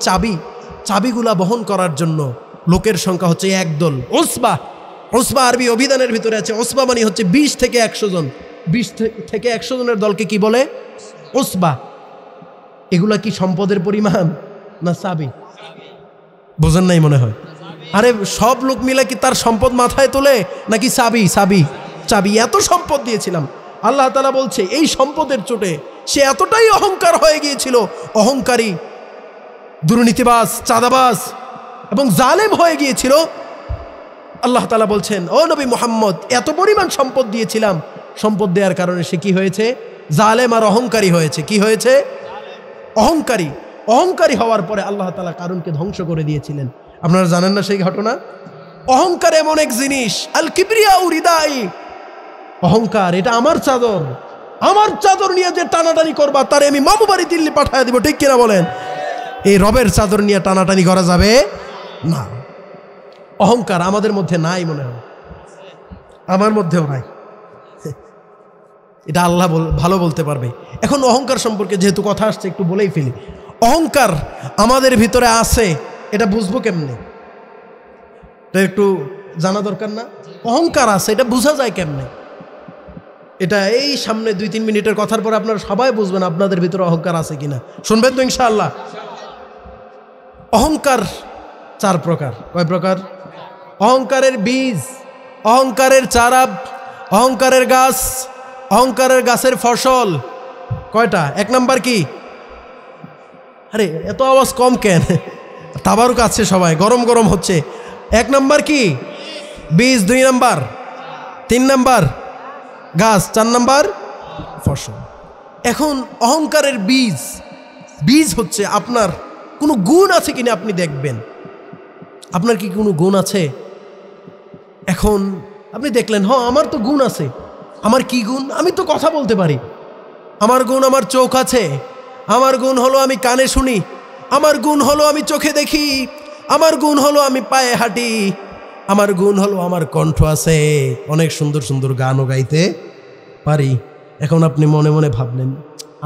চাবিগুলা বহন করার জন্য লোকের সংখ্যা হচ্ছে একদল। উসবা, উসবা আরবি অভিধানের ভিতরে আছে, উসবা মানে হচ্ছে 20 থেকে 100 জন, 20 থেকে 100 জনের দলকে কি বলে? উসবা। এগুলা কি সম্পদের পরিমাণ না চাবি? বোঝেন নাই মনে হয়? আরে সব লোক মিলে কি তার সম্পদ মাথায় তোলে নাকি চাবি? চাবি। এত সম্পদ দিয়েছিলাম। আল্লাহ তাআলা বলছে এই সম্পদের চোটে সে এতটাই অহংকার হয়ে গিয়েছিল, অহংকারী, দুর্নীতিবাজ, চাঁদাবাজ এবং জালেম হয়ে গিয়েছিল। আল্লাহ তাআলা বলছেন, ও নবী মুহাম্মদ, এত পরিমাণ সম্পদ দিয়েছিলাম, সম্পদ দেওয়ার কারণে সে কি হয়েছে? জালেম আর অহংকারী হয়েছে। কি হয়েছে? অহংকারী। অহংকারী হওয়ার পরে আল্লাহ তাআলা কারুনকে ধ্বংস করে দিয়েছিলেন। আপনারা জানেন না সেই ঘটনা? অহংকার এমন এক জিনিস, আল কিবরিয়া রিদাই, অহংকার এটা আমার চাদর, আমার চাদর নিয়ে যে টানাটানি করবা তারে আমি মামু বাড়ি দিল্লি পাঠায় দিব, ঠিক কিনা বলেন? এই রবের চাদর নিয়ে টানাটানি করা যাবে না। অহংকার আমাদের মধ্যে নাই, মনে হয় আমার মধ্যেও নাই, এটা আল্লাহ ভালো বলতে পারবে। এখন অহংকার সম্পর্কে যেহেতু কথা আসছে একটু বলেই ফেলি। অহংকার আমাদের ভিতরে আছে, এটা বুঝবো কেমনে? এটা একটু জানা দরকার না? অহংকার আছে, এটা বোঝা যায় কেমনে? এটা এই সামনে 2-3 মিনিটের কথার পরে আপনারা সবাই বুঝবেন আপনাদের ভিতরে অহংকার আছে কিনা। শুনবেন তো ইনশাআল্লাহ? অহংকার 4 প্রকার। কয় প্রকার? অহংকারের বীজ, অহংকারের চারা, অহংকারের গাছ, অহংকারের গাছের ফসল। কয়টা? 1 নাম্বার কি? আরে এত আওয়াজ কম কেন? তাবারুক আছে সবাই, গরম গরম হচ্ছে। 1 নাম্বার কি? বীজ। 2 নাম্বার, 3 নাম্বার গাছ, 4 নাম্বার ফসল। এখন অহংকারের বীজ, বীজ হচ্ছে আপনার কোনো গুণ আছে কিনা আপনি দেখবেন। আপনার কি কোনো গুণ আছে? এখন আপনি দেখলেন, হ্যাঁ আমার তো গুণ আছে। আমার কি গুণ? আমি তো কথা বলতে পারি। আমার গুণ আমার চোখ আছে। আমার গুণ হলো আমি কানে শুনি। আমার গুণ হলো আমি চোখে দেখি। আমার গুণ হলো আমি পায়ে হাঁটি। আমার গুণ হলো আমার কণ্ঠ আছে, অনেক সুন্দর সুন্দর গানও গাইতে পারি। এখন আপনি মনে মনে ভাবলেন,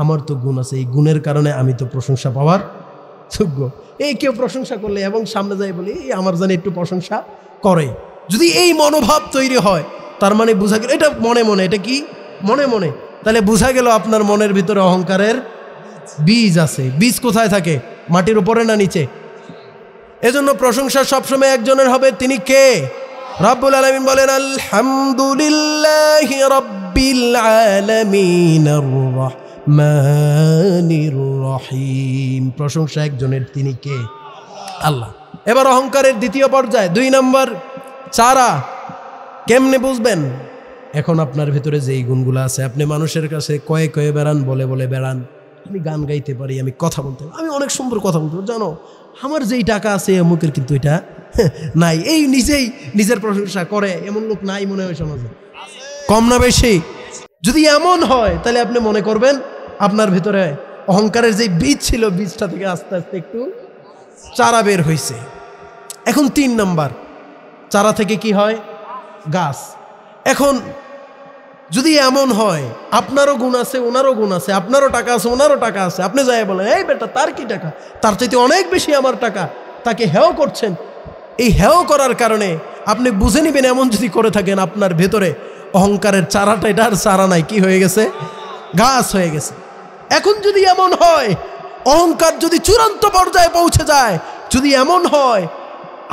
আমার তো গুণ আছে, এই গুণের কারণে আমি তো প্রশংসা পাওয়ার যোগ্য। এই কেউ প্রশংসা করলে এবং সামনে যাই বলি এই আমার জানি একটু প্রশংসা করে, যদি এই মনোভাব তৈরি হয় তার মানে বোঝা গেল এটা মনে মনে। এটা কি? মনে মনে। তাহলে বোঝা গেল আপনার মনের ভিতরে অহংকারের বীজ আছে। বীজ কোথায় থাকে? মাটির উপরে না নিচে? এজন্য প্রশংসা সবসময় একজনের হবে। তিনি কে? রব্বুল আলামিন বলেন, আলহামদুলিল্লাহি রাব্বিল আলামিন আর রহমানির রহিম। প্রশংসা একজনের, তিনি কে? আল্লাহ। এবার অহংকারের দ্বিতীয় পর্যায়ে 2 নাম্বার চারা। কেমনে বুঝবেন? এখন আপনার ভিতরে যেই গুণগুলো আছে, আপনি মানুষের কাছে কয়ে কয়ে বেড়ান, বলে বলে বেড়ান, আমি গান গাইতে পারি, আমি কথা বলতে পারি, আমি অনেক সুন্দর কথা বলতে পারি, জানো আমার যেই টাকা আছে অমুকের কিন্তু এটা নাই। এই নিজেই নিজের প্রশংসা করে এমন লোক নাই মনে হয় সমাজে? কম না বেশি? যদি এমন হয় তাহলে আপনি মনে করবেন আপনার ভিতরে অহংকারের যে বীজ ছিল, বীজটা থেকে আস্তে আস্তে একটু চারা বের হয়েছে। এখন 3 নাম্বার, চারা থেকে কি হয়? গাছ। এখন যদি এমন হয় আপনারও গুণ আছে, ওনারও গুণ আছে, আপনারও টাকা আছে, ওনারও টাকা আছে, আপনি যাই বলেন, এই বেটা তার কি টাকা, তার চাইতে অনেক বেশি আমার টাকা, তাকে হেয় করছেন। এই হেয় করার কারণে আপনি বুঝে নেবেন, এমন যদি করে থাকেন আপনার ভেতরে অহংকারের চারাটা, এটার চারা নাই, কি হয়ে গেছে? গাছ হয়ে গেছে। এখন যদি এমন হয়, অহংকার যদি চূড়ান্ত পর্যায়ে পৌঁছে যায়, যদি এমন হয়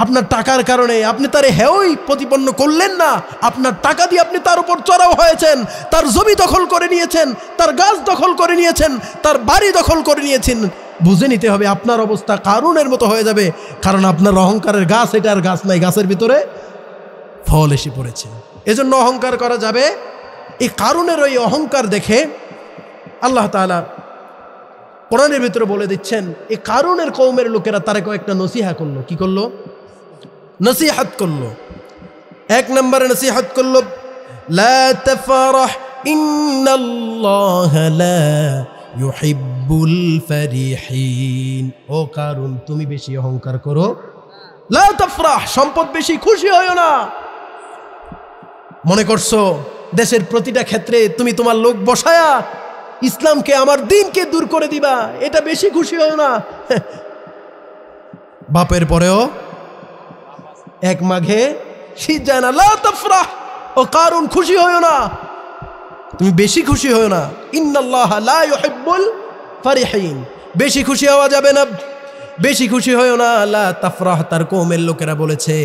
আপনার টাকার কারণে আপনি তার হেয়ই প্রতিপন্ন করলেন না, আপনার টাকা দিয়ে আপনি তার উপর চড়াও হয়েছেন, তার জমি দখল করে নিয়েছেন, তার গাছ দখল করে নিয়েছেন, তার বাড়ি দখল করে নিয়েছেন, বুঝে নিতে হবে আপনার অবস্থা কারুনের মতো হয়ে যাবে। কারণ আপনার অহংকারের গাছ, এটা আর গাছ নাই, গাছের ভিতরে ফল এসে পড়েছে। এজন্য অহংকার করা যাবে। এই কারুনের ওই অহংকার দেখে আল্লাহ তাআলা কোরআনের ভিতরে বলে দিচ্ছেন, এই কারুনের কওমের লোকেরা তারে কয়েকটা নসিহা করলো। কি করলো? নসিহত করলো। 1 নম্বরে নসিহত করলো, লা তাফরাহ ইন্নাল্লাহা লা ইউহিব্বুল ফারিহিন। ও কারুন, তুমি বেশি অহংকার করো। লা তাফরাহ, সম্পদ বেশি খুশি হয়ো না। মনে করছো দেশের প্রতিটা ক্ষেত্রে তুমি তোমার লোক বসায়া ইসলামকে, আমার দ্বীনকে দূর করে দিবা, এটা বেশি খুশি হয়ো না। বাপের পরেও 1 মাঘে শীত যায় না। লা তাফরাহ, ও কারুন খুশি হয়ো না, তুমি বেশি খুশি হয়ো না। ইন্নাল্লাহা লা ইউহিব্বুল ফারিহিন, বেশি খুশি হওয়া যাবে না, বেশি খুশি হয়ো না। লা তাফরাহ, তার কওমের লোকেরা বলেছে,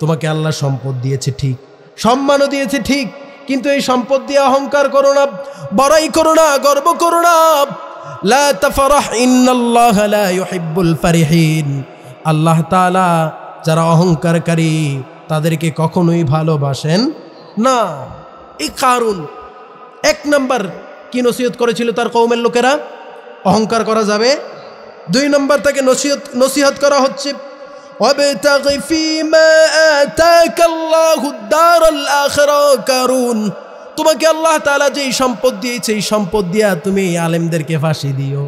তোমাকে আল্লাহ সম্পদ দিয়েছে ঠিক, সম্মানও দিয়েছে ঠিক, কিন্তু এই সম্পদ দিয়ে অহংকার করো না, বড়াই করো না, গর্ব করো না। লা তাফরাহ ইন্নাল্লাহা লা ইউহিব্বুল ফারিহিন। আল্লাহ তাআলা যারা অহংকারকারী তাদেরকে কখনোই ভালোবাসেন না। এই কারুন এক নাম্বার কি নসিহত করেছিল তার কওমের লোকেরা? অহংকার করা যাবে। 2 নম্বর তাকে নসিহত করা হচ্ছে ওয়াবতাগি ফীমা আতাকাল্লাহুদ দারাল আখিরা। কারুন, তোমাকে আল্লাহ তাআলা যেই সম্পদ দিয়েছে এই সম্পদ দিয়া তুমি আলেমদেরকে ফাঁসি দিও,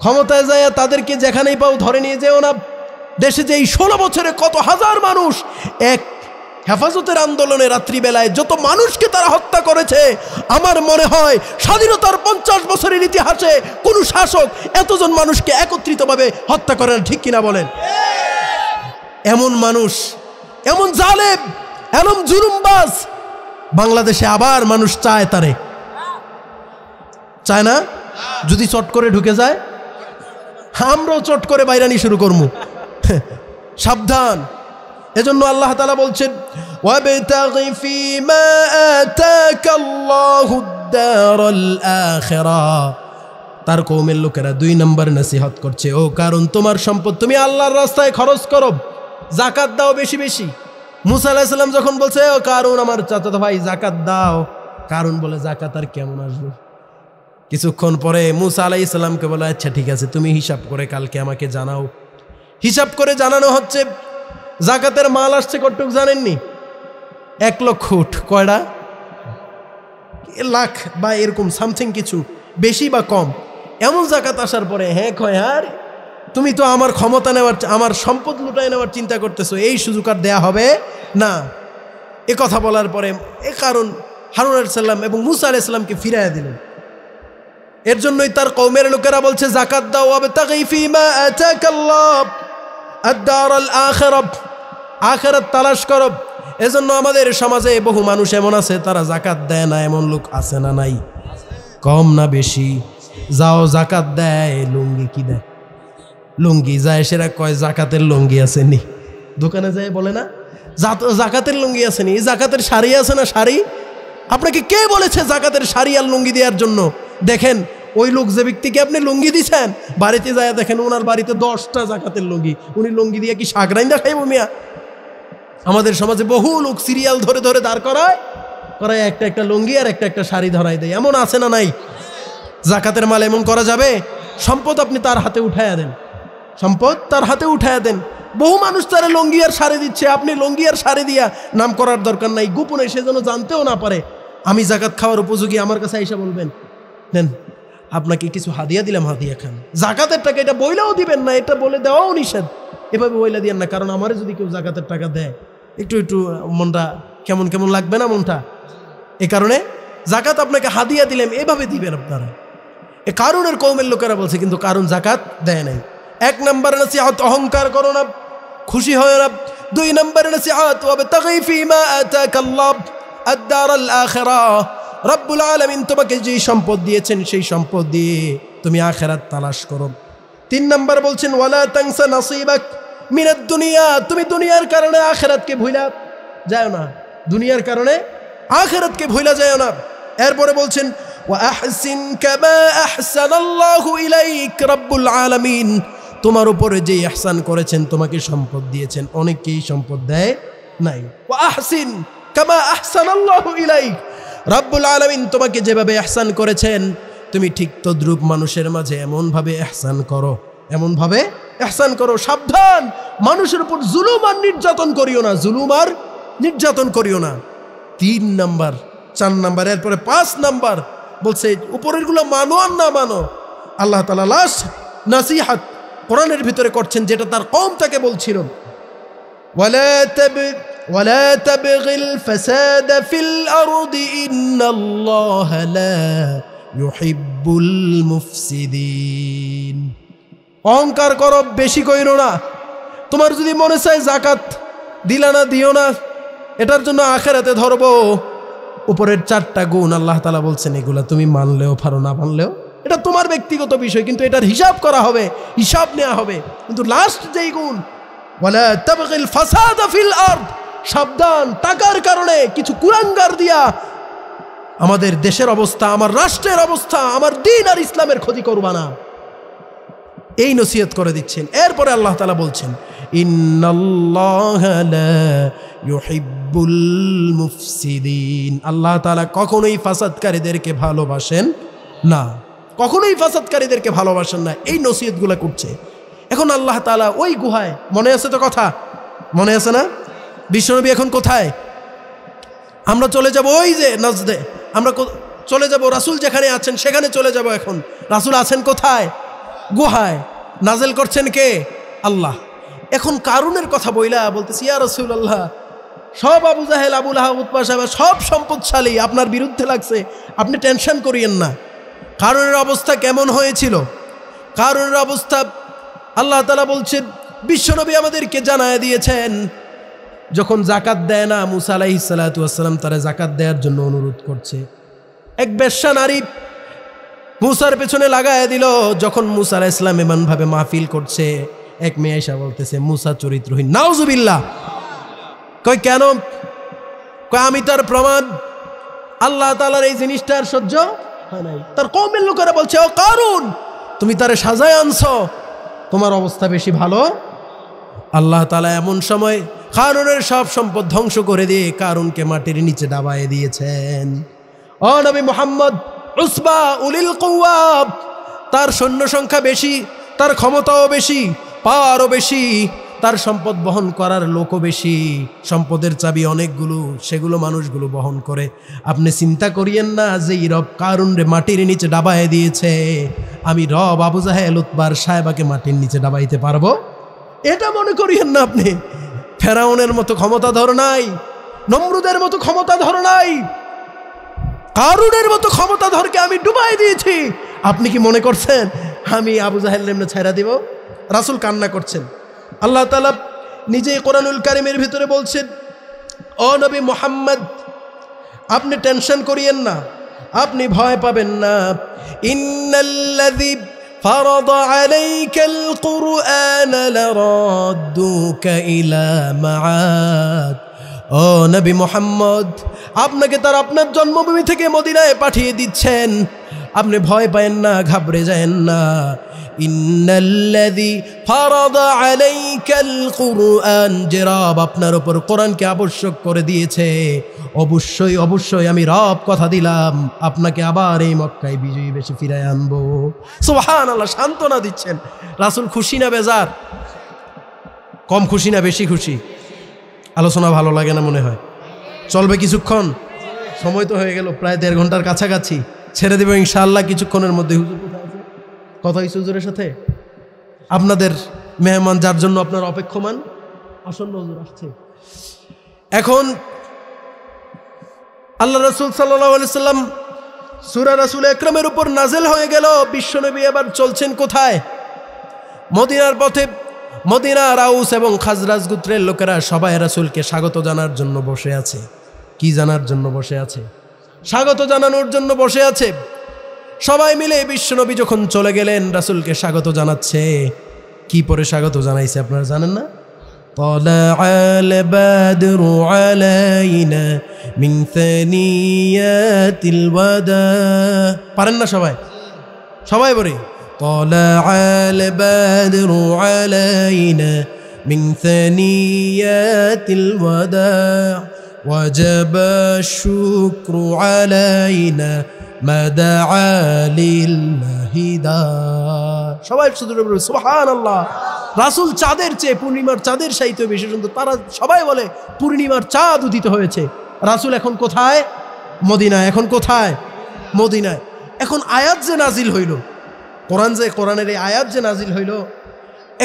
ক্ষমতায় যায় তাদেরকে যেখানেই পাও ধরে নিয়ে যেও না। দেশে যে এই 16 বছরে কত হাজার মানুষ এক হেফাজতের আন্দোলনে রাত্রিবেলায় যত মানুষকে তারা হত্যা করেছে, আমার মনে হয় স্বাধীনতার 50 বছরের ইতিহাসে কোনো শাসক এতজন মানুষকে একত্রিতভাবে হত্যা করেন, ঠিক কিনা বলেন? এমন মানুষ, এমন জালেম, এমন জুলুমবাজ বাংলাদেশে আবার মানুষ চায় তারে? চায় না? যদি চট করে ঢুকে যায় আমরাও চট করে বাইরানি শুরু করবো। সাবধান। এজন্য আল্লাহ তাআলা বলছেন ওয়াবতাগি ফীমা আতাকাল্লাহুদ দারাল আখিরা। তার কওমের লোকেরা 2 নম্বর নসিহত করছে, ও কারণ তোমার সম্পদ তুমি আল্লাহর রাস্তায় খরচ করো, যাকাত দাও বেশি বেশি। মুসা আলাইহিস সালাম যখন বলছে ও কারুন আমার চাচাতো ভাই যাকাত দাও, কারুন বলে যাকাত আর কেমন আসবে? কিছুক্ষণ পরে মুসা আলাইহিস সালামকে বলে আচ্ছা ঠিক আছে তুমি হিসাব করে কালকে আমাকে জানাও। হিসাব করে জানানো হচ্ছে যাকাতের মাল আসছে কতটুক জানেননি? 1 লক্ষ উট। কয়টা? লাখ বা এরকম সামথিং কিছু, বেশি বা কম। এমন যাকাত আসার পরে হ্যাঁ কয় আর তুমি তো আমার ক্ষমতা নেওয়ার, আমার সম্পদ লুটায় নেওয়ার চিন্তা করতেছো, এই সুযোগ আর দেয়া হবে না। এ কথা বলার পরে এ কারণ হারুন আলাইহিস সালাম এবং মুসা আলাইহিস সালামকে ফিরাইয়া দিলেন। এর জন্যই তার কওমের লোকেরা বলছে যাকাত দাও, ওয়াবতাগি ফীমা আতাকাল্লাহ আদ-দারাল আখিরা, আখিরাত তালাশ করো। এজন্য আমাদের সমাজে বহু মানুষ এমন আছে তারা যাকাত দেয় না। এমন লোক আছে না নাই? কম না বেশি? যাও যাকাত দেয়, লুঙ্গি কি দেয়? লুঙ্গি যায়, সেরা কয় যাকাতের লুঙ্গি আসেনি। দোকানে যায় বলে না যাকাতের লুঙ্গি আসেনি, জাকাতের শাড়ি আছে না শাড়ি? আপনাকে কে বলেছে জাকাতের শাড়ি আর লুঙ্গি দেওয়ার জন্য? দেখেন ওই লোক যে ব্যক্তিকে আপনি লুঙ্গি দিচ্ছেন বাড়িতে যায় দেখেন ওনার বাড়িতে 10টা জাকাতের লুঙ্গি। উনি লুঙ্গি দিয়ে কি শাক রাইন্দা খাইব মিয়া? আমাদের সমাজে বহু লোক সিরিয়াল ধরে ধরে দাঁড় করায় একটা একটা লুঙ্গি আর একটা একটা শাড়ি ধরাই দেয়। এমন আছে না নাই? জাকাতের মাল এমন করা যাবে? সম্পদ আপনি তার হাতে উঠাইয়া দেন, সম্পদ তার হাতে উঠাইয়া দেন। বহু মানুষ তারা লুঙ্গি আর শাড়ি দিচ্ছে, আপনি লুঙ্গি আর শাড়ি দিয়া নাম করার দরকার নাই, গোপনে সে যেন জানতেও না পারে আমি জাকাত খাওয়ার উপযোগী। আমার কাছে এসে বলবেন দেন আপনাকে কিছু হাদিয়া দিলাম, হাদিয়া খান। জাকাতের টাকা এটা বইলাও দিবেন না, এটা বলে দেওয়াও নিষেধ। এভাবে বইলা দিয়েন না, কারণ আমারে যদি কেউ জাকাতের টাকা দেয় একটু একটু মনটা কেমন কেমন লাগবে না মনটা? এ কারণে জাকাত আপনাকে হাদিয়া দিলাম এভাবে দিবেন আপনারা। এ কারুনের কওমের লোকেরা বলছে, কিন্তু কারুন জাকাত দেয় নাই। 1 নম্বর নসিহত অহংকার করো না, খুশি হয় না। 2 নম্বর নসিহত ওয়াবতাগি ফীমা আতাকাল্লাহ আদ-দারাল আখিরা। রব্বুল আলামিন তোমাকে যেই সম্পদ দিয়েছেন সেই সম্পদ দিয়ে তুমি আখিরাত তালাশ করো। 3 নম্বর বলছেন ওয়ালা তানসা নাসিবাক মিনাদ দুনিয়া, তুমি দুনিয়ার কারণে আখিরাতকে ভুলা যায় না, দুনিয়ার কারণে আখিরাতকে ভুলা যায় না। এরপরে বলছেন ওয়া আহসিন কামা আহসানাল্লাহু ইলাইক। রব্বুল আলামিন তোমার উপরে যে ইহসান করেছেন, তোমাকে সম্পদ দিয়েছেন, অনেকেই সম্পদ দেয় নাই। ওয়া আহসিন কামা আহসানাল্লাহু ইলাইক। রব্বুল আলামিন তোমাকে যেভাবে ইহসান করেছেন তুমি ঠিক তদ্রূপ মানুষের মাঝে এমনভাবে ইহসান করো, এমনভাবে ইহসান করো। সাবধান, মানুষের উপর জুলুম আর নির্যাতন করিও না, জুলুম আর নির্যাতন করিও না। 3 নম্বর, 4 নম্বর, এরপরে 5 নম্বর বলছে উপরের গুলো মানো আর না মানো। আল্লাহ তাআলা লাস্ট নসিহত কোরআনের ভিতরে করছেন, যেটা তার কওম তাকে বলছিল ওয়ালা তাবগিল ফাসাদ ফিল আরদি ইন্নাল্লাহা লা ইউহিব্বুল মুফসিদিন। অহংকার করো, বেশি কইরো না। তোমার যদি মনে চায় জাকাত দিলা না, দিও না, এটার জন্য আখিরাতে ধরবো। উপরের 4টা গুণ আল্লাহ তাআলা বলছেন, এগুলা তুমি মানলেও পারো, না মানলেও এটা তোমার ব্যক্তিগত বিষয়, কিন্তু এটার হিসাব করা হবে, হিসাব নেওয়া হবে। কিন্তু লাস্ট যেই গুণ ওয়ালা তাবগিল ফাসাদ ফিল আরদ, সাবধান, টাকার কারণে কিছু কুলাঙ্গার দিয়া আমাদের দেশের অবস্থা, আমার রাষ্ট্রের অবস্থা, আমার দ্বীন আর ইসলামের ক্ষতি করবা না, এই নসিহত করে দিচ্ছেন। এরপরে আল্লাহ তাআলা বলছেন, ইন্নাল্লাহা লা ইউহিব্বুল মুফসিদিন, আল্লাহ তাআলা কখনোই ফাসাদকারীদেরকে ভালোবাসেন না, কখনোই ফাসাদকারীদেরকে ভালোবাসেন না। এই নসিহতগুলো করছে। এখন আল্লাহ তাআলা ওই গুহায়, মনে আছে তো কথা, মনে আছে না? বিশ্বনবী এখন কোথায়? আমরা চলে যাব ওই যে নাজদে, আমরা চলে যাব, রাসূল যেখানে আছেন সেখানে চলে যাব। এখন রাসূল আছেন কোথায়? গুহায়। নাজেল করছেন কে? আল্লাহ। এখন কারুনের কথা বইলা বলতেছি, ইয়া রাসূলুল্লাহ, সব আবু জাহেল, আবু লাহাব, উতবা সাহেব সব সম্পদশালী আপনার বিরুদ্ধে লাগছে, আপনি টেনশন করিয়েন না। কারুনের অবস্থা কেমন হয়েছিল? কারুনের অবস্থা আল্লাহ তাআলা বলছেন, বিশ্বনবী আমাদেরকে জানায় দিয়েছেন, যখন জাকাত দেয় না, মুসা আলাইহিস সালাতু ওয়াস সালাম তারা জাকাত দেওয়ার জন্য অনুরোধ করছে। এক বেশ্যা নারী মুসার পেছনে লাগায় দিল। যখন মুসা আলাইহিস সালাম এমনভাবে মাহফিল করছে, এক মেয়ে এসে বলতেছে মুসা চরিত্রহীন। নাউজুবিল্লাহ। কই কেন? কই আমি তার প্রমাণ, আল্লাহ তাআলার এই জিনিসটার সহ্য হয় নাই। তার কওমের লোকেরা বলছে, ও কারুন, তুমি তারে সাজায় আনছো, তোমার অবস্থা বেশি ভালো। আল্লাহ তাআলা এমন সময় কারুনের সব সম্পদ ধ্বংস করে দিয়ে কারুনকে মাটির নিচে দাবায় দিয়েছেন। ও নবী মুহাম্মদ, উসবা উলিল কুওয়া, তার সৈন্য সংখ্যা বেশি, তার ক্ষমতাও বেশি, পাওয়ারও বেশি, তার সম্পদ বহন করার লোকও বেশি, সম্পদের চাবি অনেকগুলো, সেগুলো মানুষগুলো বহন করে। আপনি চিন্তা করিয়েন না যে রব কারুনরে মাটির নিচে ডাবায় দিয়েছে, আমি রব আবু জাহেল, উতবার সাহেবাকে মাটির নিচে ডাবাইতে পারবো? এটা মনে করিয়েন না। আপনি ফেরাউনের মতো ক্ষমতাধর নাই, নমরুদের মতো ক্ষমতাধর নাই, কারুনের মতো ক্ষমতাধরকে আমি ডুবাই দিয়েছি। আপনি কি মনে করছেন আমি আবু জাহেল এমনি ছাইরা দিব? রাসূল কান্না করছেন। আল্লাহ তাআলা নিজেই কোরআনুল কারীমের ভিতরে বলছেন, ও নবী মুহাম্মদ, আপনি টেনশন করিয়েন না, আপনি ভয় পাবেন না। ইন্নাল্লাযী ফারাদা আলাইকাল কুরআন লারাদ্দুকা ইলা মাআদ। ও নবী মুহাম্মদ, আপনাকে তার আপনার জন্মভূমি থেকে মদিনায় পাঠিয়ে দিচ্ছেন, আপনি ভয় পায়েন না, ঘাবড়ে যায়েন না। ইন্নাল্লাযী ফারাদা আলাইকাল কুরআন, যে রব আপনার উপর কোরআনকে আবশ্যক করে দিয়েছে, অবশ্যই অবশ্যই আমি রব কথা দিলাম, আপনাকে আবার এই মক্কায় বিজয়ী বেশি ফিরায় আনবো। সুবহানাল্লাহ। সান্ত্বনা দিচ্ছেন। রাসূল খুশি না বেজার? কম খুশি না বেশি খুশি? আলোচনা ভালো লাগে না মনে হয়? চলবে কিছুক্ষণ? সময় তো হয়ে গেল প্রায় 1.5 ঘন্টার কাছাকাছি। ছেড়ে দেব ইনশাআল্লাহ কিছুক্ষণের মধ্যে। হুজুর কোথায় আছে? কথা হয়েছে হুজুরের সাথে? আপনাদের মেহমান যার জন্য আপনার অপেক্ষমান, আসন্ন হুজুর আসছে। এখন আল্লাহ রাসূল সাল্লাল্লাহু আলাইহি সাল্লাম সূরা রাসূল আকরামের উপর নাযিল হয়ে গেল। বিশ্বনবী এবার চলছেন কোথায়? মদিনার পথে। মদিনার আউস এবং খাজরাজ গোত্রের লোকেরা সবাই রাসূলকে স্বাগত জানার জন্য বসে আছে। কি জানার জন্য বসে আছে? স্বাগত জানানোর জন্য বসে আছে। সবাই মিলে বিশ্বনবী যখন চলে গেলেন, রাসূলকে স্বাগত জানাচ্ছে। কি পরে স্বাগত জানাইছে আপনারা জানেন না? طلعَ البدر علينا من ثنيات الوداع। পারেন না সবাই? সবাই বলি طلع البدر علينا من ثنيات الوداع وجب الشكر علينا ما دعا لله داع। সবাই শুধু বলে সুবহানাল্লাহ। রাসূল চাঁদের চেয়ে, পূর্ণিমার চাঁদের চাইতে বেশি সুন্দর। তারা সবাই বলে পূর্ণিমার চাঁদ উদিত হয়েছে। রাসূল এখন কোথায়? মদিনায়। এখন কোথায়? মদিনায়। এখন আয়াত যে নাজিল হইল, কোরআনের এই আয়াত যে নাজিল হইল,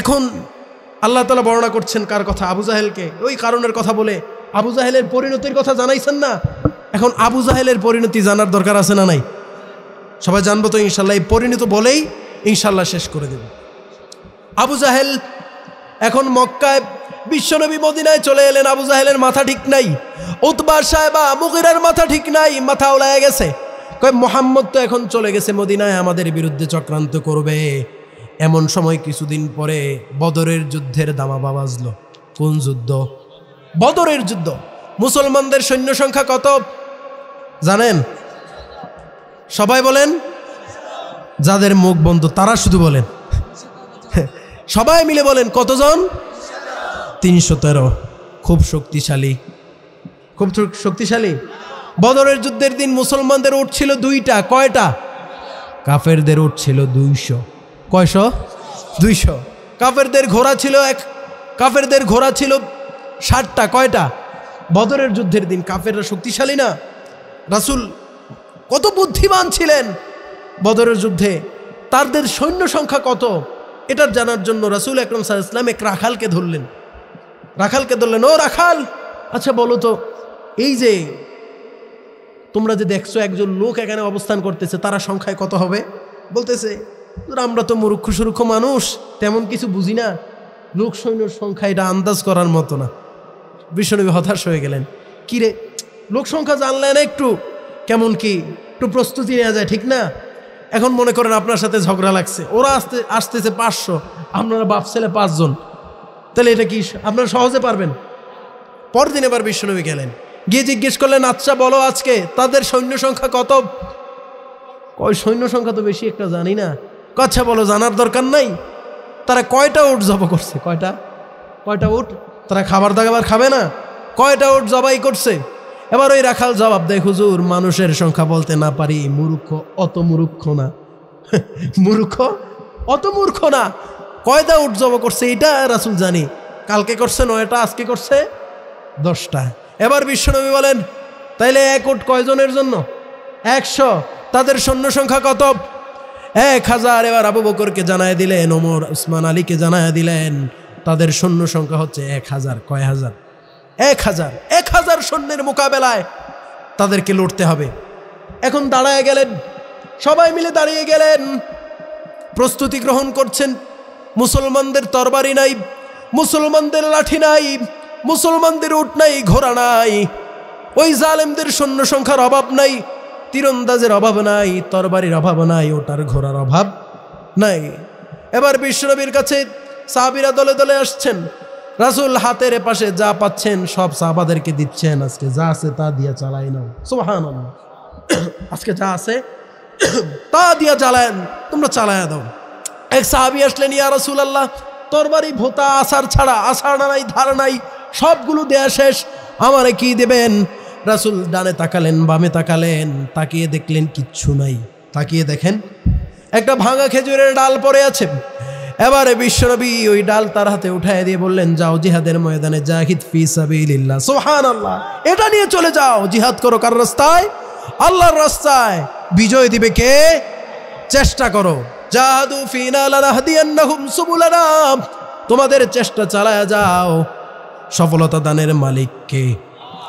এখন আল্লাহ তাআলা বর্ণনা করছেন কার কথা? আবু জাহেলকে। ওই কারণের কথা বলে আবু জাহেলের পরিণতির কথা জানাইছেন না? এখন আবু জাহেলের পরিণতি জানার দরকার আছে না নাই? সবাই জানবো তো ইনশাল্লাহ। এই পরিণত বলেই ইনশাল্লাহ শেষ করে দেব। আবু জাহেল এখন মক্কায়, বিশ্বনবী মদিনায় চলে এলেন। আবু জাহেলের মাথা ঠিক নাই, উতবা সাহেবা মুগিরার মাথা ঠিক নাই, মাথা উলায় গেছে। কয় মুহাম্মদ তো এখন চলে গেছে মদিনায়, আমাদের বিরুদ্ধে চক্রান্ত করবে। এমন সময় কিছুদিন পরে বদরের যুদ্ধের দামামা বাজলো। কোন যুদ্ধ? বদরের যুদ্ধ। মুসলমানদের সৈন্য সংখ্যা কত জানেন? সবাই বলেন, যাদের মুখ বন্ধ তারা শুধু বলেন, সবাই মিলে বলেন কতজন? 313। খুব শক্তিশালী, খুব শক্তিশালী। বদরের যুদ্ধের দিন মুসলমানদের উট ছিল 2টা, কয়টা? কাফেরদের উট ছিল 200। কয়শো? 200। কাফেরদের ঘোড়া ছিল 60টা, কয়টা? বদরের যুদ্ধের দিন কাফেররা শক্তিশালী না? রাসূল কত বুদ্ধিমান ছিলেন বদরের যুদ্ধে, তাদের সৈন্য সংখ্যা কত এটার জানার জন্য রাসূল আকরাম সাল্লাল্লাহু আলাইহি ওয়াসাল্লাম এক রাখালকে ধরলেন। ও রাখাল, আচ্ছা বলো তো, এই যে তোমরা যে দেখছো একজন লোক এখানে অবস্থান করতেছে, তারা সংখ্যায় কত হবে? বলতেছে, আমরা তো মূর্খ সুরুক্ষ মানুষ, তেমন কিছু বুঝি না, লোক সৈন্যর সংখ্যা এটা আন্দাজ করার মতো না। বিশ্বনবী হতাশ হয়ে গেলেন। কিরে, লোক সংখ্যা জানলে না একটু কেমন কি একটু প্রস্তুতি নেওয়া যায়, ঠিক না? এখন মনে করেন আপনার সাথে ঝগড়া লাগছে, ওরা আসতেছে 500, আপনারা বাপ ছেলে 5 জন, তাহলে এটা কি আপনারা সহজে পারবেন? পরদিন এবার বিশ্বনবী গেলেন, গিয়ে জিজ্ঞেস করলেন, আচ্ছা বলো আজকে তাদের সৈন্য সংখ্যা কত? কয় সৈন্য সংখ্যা তো বেশি একটা জানি না। আচ্ছা বলো, জানার দরকার নাই, তারা কয়টা উট জবাই করছে? কয়টা উট? তারা খাবার দাবার খাবে না? কয়টা উট জবাই করছে? এবার ওই রাখাল জবাব দেয়, হুজুর মানুষের সংখ্যা বলতে না পারি, মূর্খ অত মূর্খ না। মূর্খ অত মূর্খ না, কয়টা উট জবাই করছে এটা রাসূল জানি, কালকে করছে 9টা, আজকে করছে 10টা। এবার বিশ্বনবী বলেন, তাইলে এক উট কয়জনের জন্য? 100। তাদের সৈন্য সংখ্যা কত? 1000। এবার আবু বকরকে জানায় দিলেন, ওমর উসমান আলীকে জানায় দিলেন, তাদের সৈন্য সংখ্যা হচ্ছে 1000। কয় হাজার? 1000। 1000 সৈন্যের মোকাবেলায় তাদেরকে লড়তে হবে। এখন দাঁড়ায় গেলেন, সবাই মিলে দাঁড়িয়ে গেলেন, প্রস্তুতি গ্রহণ করছেন। মুসলমানদের তরবারি নাই, মুসলমানদের লাঠি নাই, মুসলমানদের উট নাই, ঘোড়া নাই। ওই জালেমদের সৈন্য সংখ্যার অভাব নাই, তীরন্দাজের অভাব নাই, তরবারির অভাব নাই, ওটার ঘোড়ার অভাব নাই। এবার বিশ্বনবীর কাছে সাহাবীরা দলে দলে আসছেন। রাসূল হাতের পাশে যা পাচ্ছেন সব সাহাবাদেরকে দিচ্ছেন, আজকে যা আছে তা দিয়ে চালাই নাও। সুবহানাল্লাহ। আজকে যা আছে তা দিয়ে চালায়েন, তোমরা চালায়া দাও। এক সাহাবী আসলেন, ইয়া রাসূলুল্লাহ, তরবারি ভোতা আসার ছাড়া, আসার নাই, ধার নাই, সবগুলো দেয়া শেষ, আমারে কি দেবেন? রাসূল ডানে তাকালেন, বামে তাকালেন, তাকিয়ে দেখলেন কিচ্ছু নাই। তাকিয়ে দেখেন একটা ভাঙা খেজুরের ডাল পড়ে আছে। এবারে বিশ্বনবী ওই ডাল তার হাতে উঠায় দিয়ে বললেন, যাও জিহাদের ময়দানে, জাহিদ ফি সাবিলিল্লাহ। সুবহানাল্লাহ। এটা নিয়ে চলে যাও, জিহাদ করো কার রাস্তায়? আল্লাহর রাস্তায়। বিজয় দিবে কে? চেষ্টা করো। জাহাদু ফিনা লানাহদিয়ান্নাহুম সুবুলানা, তোমাদের চেষ্টা চালায়া যাও, সফলতা দানের মালিক কে?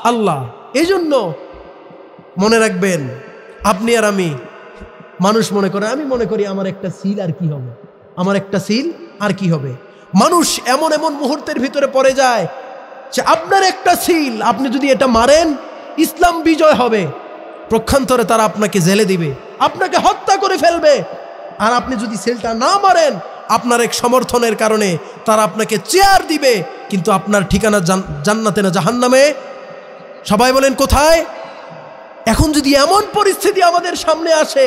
আল্লাহ। এই জন্য মনে রাখবেন, আপনি আর আমি, মানুষ মনে করে, আমি মনে করি আমার একটা সিল আর কি হবে, আমার একটা সিল আর কি হবে। মানুষ এমন এমন মুহূর্তের ভিতরে পড়ে যায় যে আপনার একটা সিল, আপনি যদি এটা মারেন ইসলাম বিজয় হবে, পক্ষান্তরে তারা আপনাকে জেলে দিবে, আপনাকে হত্যা করে ফেলবে। আর আপনি যদি সিলটা না মারেন, আপনার এক সমর্থনের কারণে তারা আপনাকে চেয়ার দিবে, কিন্তু আপনার ঠিকানা জান্নাতে না জাহান্নামে। সবাই বলেন কোথায়? এখন যদি এমন পরিস্থিতি আমাদের সামনে আসে,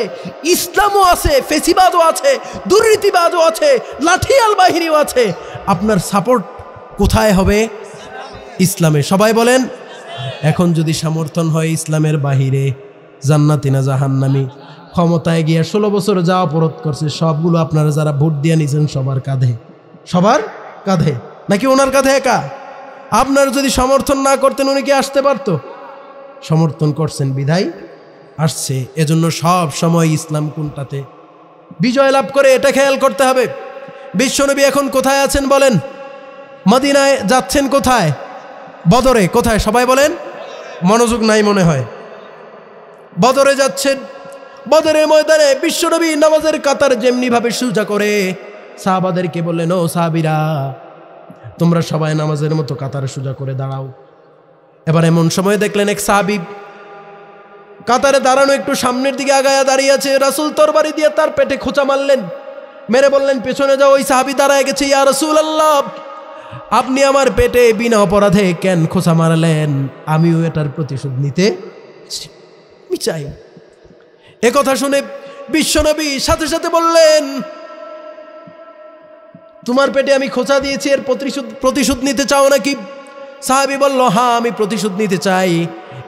ইসলামও আছে, ফেসিবাদও আছে, দুর্নীতিবাদও আছে, লাঠিয়াল বাহিনীও আছে, আপনার সাপোর্ট কোথায় হবে? ইসলামে। সবাই বলেন, এখন যদি সমর্থন হয় ইসলামের বাহিরে, জান্নাতি না জাহান্নামী, ক্ষমতায় গিয়ে 16 বছর যাওয়া পরত করছে, সবগুলো আপনারা যারা ভোট দিয়ে নিয়েছেন সবার কাঁধে, সবার কাঁধে, নাকি ওনার কাঁধে একা? আপনার যদি সমর্থন না করতেন উনি কি আসতে পারতো? সমর্থন করছেন বিধায় আসছে। এজন্য সব সময় ইসলাম কোনটাতে বিজয় লাভ করে এটা খেয়াল করতে হবে। বিশ্বনবী এখন কোথায় আছেন বলেন? মদিনায় যাচ্ছেন কোথায়? বদরে। কোথায়? সবাই বলেন। মনোযোগ নাই মনে হয়। বদরে যাচ্ছেন। বদরের ময়দানে বিশ্বনবী নামাজের কাতার যেমনি ভাবে সোজা করে সাহাবাদেরকে বললেন, ও সাহাবীরা, তোমরা সবাই নামাজের মতো কাতারে সোজা করে দাঁড়াও। এবার এমন সময় দেখলেন এক সাহাবী কাতারে দাঁড়ানো একটু সামনের দিকে আগায়া দাঁড়িয়ে আছে। রাসূল তরবারি দিয়ে তার পেটে খোঁচা মারলেন, মেরে বললেন, পেছনে যাও। ওই সাহাবী দাঁড়ায় গেছে, ইয়া রাসূলুল্লাহ, আপনি আমার পেটে বিনা অপরাধে কেন খোঁচা মারলেন, আমিও এটার প্রতিশোধ নিতে চাই। এ কথা শুনে বিশ্বনবী সাথে সাথে বললেন, তোমার পেটে আমি খোঁচা দিয়েছি, এর প্রতিশোধ নিতে চাও নাকি? সাহাবী বলল, হ্যাঁ আমি প্রতিশোধ নিতে চাই।